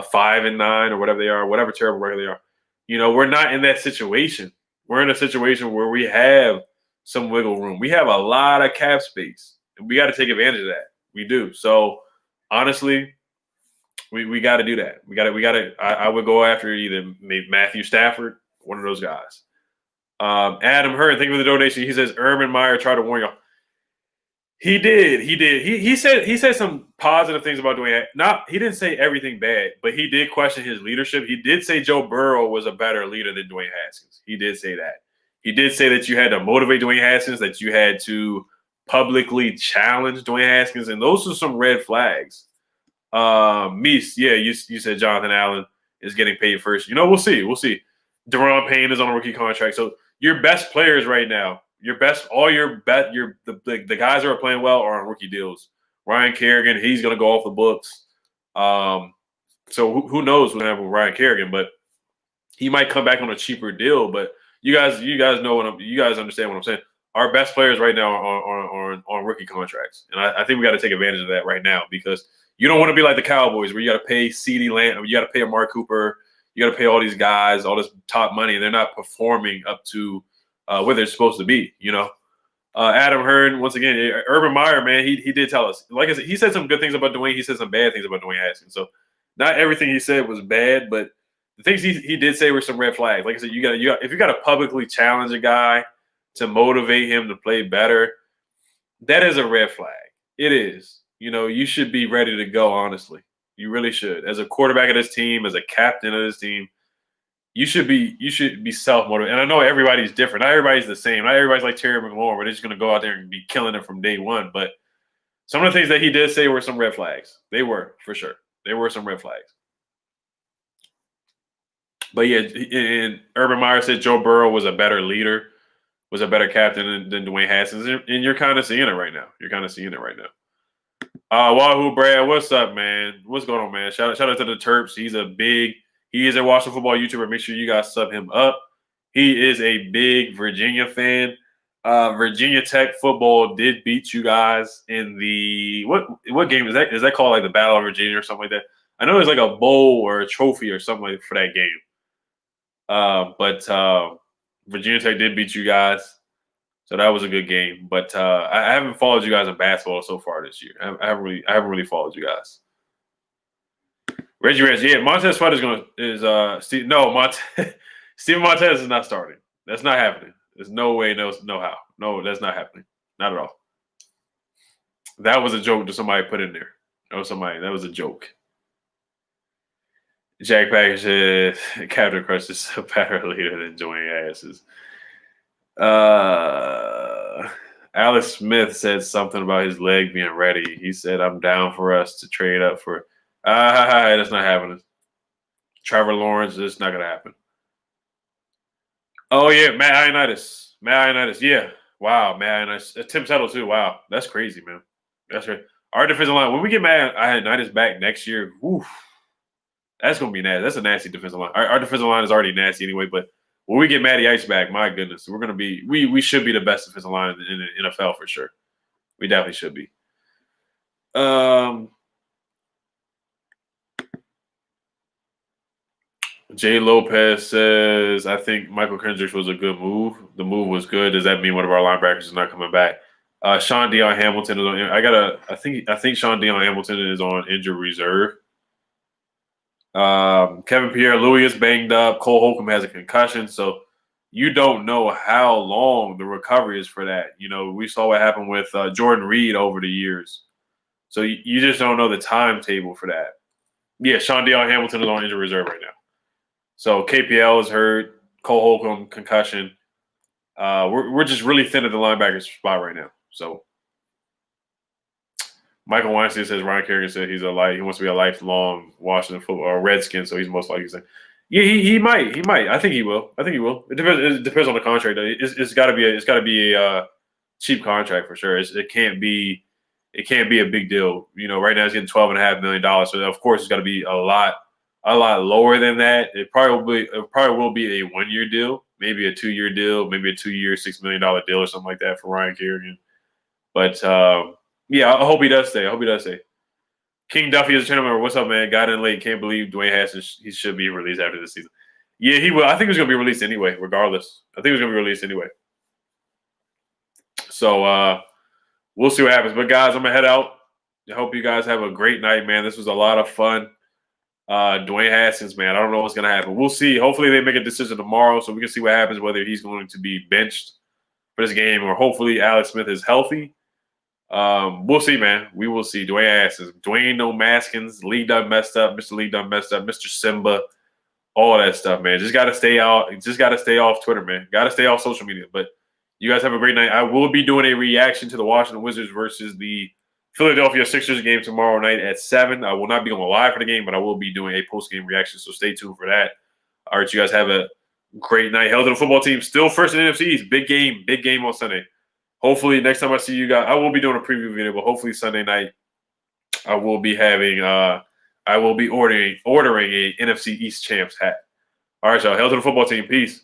5 and 9 or whatever they are, whatever terrible record they are. We're not in that situation. We're in a situation where we have some wiggle room. We have a lot of cap space, and we got to take advantage of that. We do. So honestly, we got to do that. We got to. I would go after either maybe Matthew Stafford, one of those guys. Adam Hurd, thank you for the donation. He says Urban Meyer tried to warn y'all. He did. He said some positive things about Dwayne. He didn't say everything bad, but he did question his leadership. He did say Joe Burrow was a better leader than Dwayne Haskins. He did say that. He did say that you had to motivate Dwayne Haskins, that you had to publicly challenge Dwayne Haskins, and those are some red flags. Meese, yeah, you said Jonathan Allen is getting paid first. We'll see. Deron Payne is on a rookie contract. So your best players right now, the guys who are playing well are on rookie deals. Ryan Kerrigan, he's going to go off the books. So who knows what's going to happen with Ryan Kerrigan, but he might come back on a cheaper deal. But you guys know you guys understand what I'm saying. Our best players right now are on rookie contracts, and I think we got to take advantage of that right now because you don't want to be like the Cowboys where you got to pay CeeDee Lamb, you got to pay Amari Cooper, you got to pay all these guys all this top money, and they're not performing up to where they're supposed to be. Adam Hearn, once again, Urban Meyer, man, he did tell us. Like I said, he said some good things about Dwayne. He said some bad things about Dwayne Haskins. So not everything he said was bad, but the things he did say were some red flags. Like I said, if you got to publicly challenge a guy to motivate him to play better, that is a red flag. It is. You should be ready to go, honestly. You really should. As a quarterback of this team, as a captain of this team, you should be self-motivated. And I know everybody's different. Not everybody's the same. Not everybody's like Terry McLaurin, where they're just going to go out there and be killing it from day one. But some of the things that he did say were some red flags. They were, for sure. They were some red flags. But yeah, and Urban Meyer said Joe Burrow was a better leader, was a better captain than Dwayne Haskins. And you're kind of seeing it right now. Wahoo Brad, what's up, man? What's going on, man? Shout out to the Terps. He is a Washington football YouTuber. Make sure you guys sub him up. He is a big Virginia fan. Virginia Tech football did beat you guys in the what game is that? Is that called like the Battle of Virginia or something like that? I know there's like a bowl or a trophy or something like for that game. But Virginia Tech did beat you guys, so that was a good game. But I haven't followed you guys in basketball so far this year. I haven't really followed you guys. Reggie Reds, yeah, Montez Sweat Steven Montez is not starting. That's not happening. There's no way, no how. No, that's not happening. Not at all. That was a joke that somebody put in there. That was a joke. Jack Package said Captain Crush is a better leader than Dwayne Haskins. Alex Smith said something about his leg being ready. He said, I'm down for us to trade up for that's not happening. Trevor Lawrence, it's not gonna happen. Oh yeah, Matt Ioannidis. Yeah. Wow, Matt Ioannidis. Tim Settle too. Wow. That's crazy, man. That's right. Our defensive line, when we get Matt Ioannidis back next year, that's gonna be nasty. That's a nasty defensive line. Our defensive line is already nasty anyway, but when we get Matty Ice back, my goodness, we're gonna be we should be the best defensive line in the NFL for sure. We definitely should be. Jay Lopez says, I think Michael Kendricks was a good move. The move was good. Does that mean one of our linebackers is not coming back? Sean Dion Hamilton is on. I think Sean Dion Hamilton is on injured reserve. Kevin Pierre-Louis is banged up. Cole Holcomb has a concussion, so you don't know how long the recovery is for that. We saw what happened with Jordan Reed over the years, so you just don't know the timetable for that. Yeah, Sean Dion Hamilton is on injured reserve right now. So KPL is hurt. Cole Holcomb concussion. We're just really thin at the linebacker spot right now. So Michael Weinstein says Ryan Kerrigan said he wants to be a lifelong Washington football or Redskin, so he's most likely saying, yeah, he might. I think he will. It depends on the contract. It's got to be a cheap contract for sure. It can't be a big deal. Right now he's getting $12.5 million, so of course it's got to be a lot lower than that. It probably will be a 1-year deal, maybe a 2-year deal, maybe a 2-year $6 million deal or something like that for Ryan Kerrigan. But yeah, I hope he does stay. King Duffy is a channel member. What's up, man? Got in late. Can't believe Dwayne Haskins. He should be released after this season. Yeah, he will. I think he was going to be released anyway, regardless. So we'll see what happens. But guys, I'm gonna head out. I hope you guys have a great night, man. This was a lot of fun. Dwayne Haskins, man, I don't know what's going to happen. We'll see. Hopefully they make a decision tomorrow so we can see what happens, whether he's going to be benched for this game or hopefully Alex Smith is healthy. We'll see, man. We will see. Dwayne Haskins. Dwayne no Haskins. League done messed up. Mr. League done messed up. Mr. Simba. All that stuff, man. Just got to stay out. Just got to stay off Twitter, man. Got to stay off social media. But you guys have a great night. I will be doing a reaction to the Washington Wizards versus the Philadelphia Sixers game tomorrow night at 7. I will not be going live for the game, but I will be doing a post-game reaction, so stay tuned for that. All right, you guys have a great night. Hell to the football team. Still first in NFCs. Big game on Sunday. Hopefully, next time I see you guys, I will be doing a preview video, but hopefully Sunday night I will be having I will be ordering a NFC East Champs hat. All right, y'all. Hell to the football team. Peace.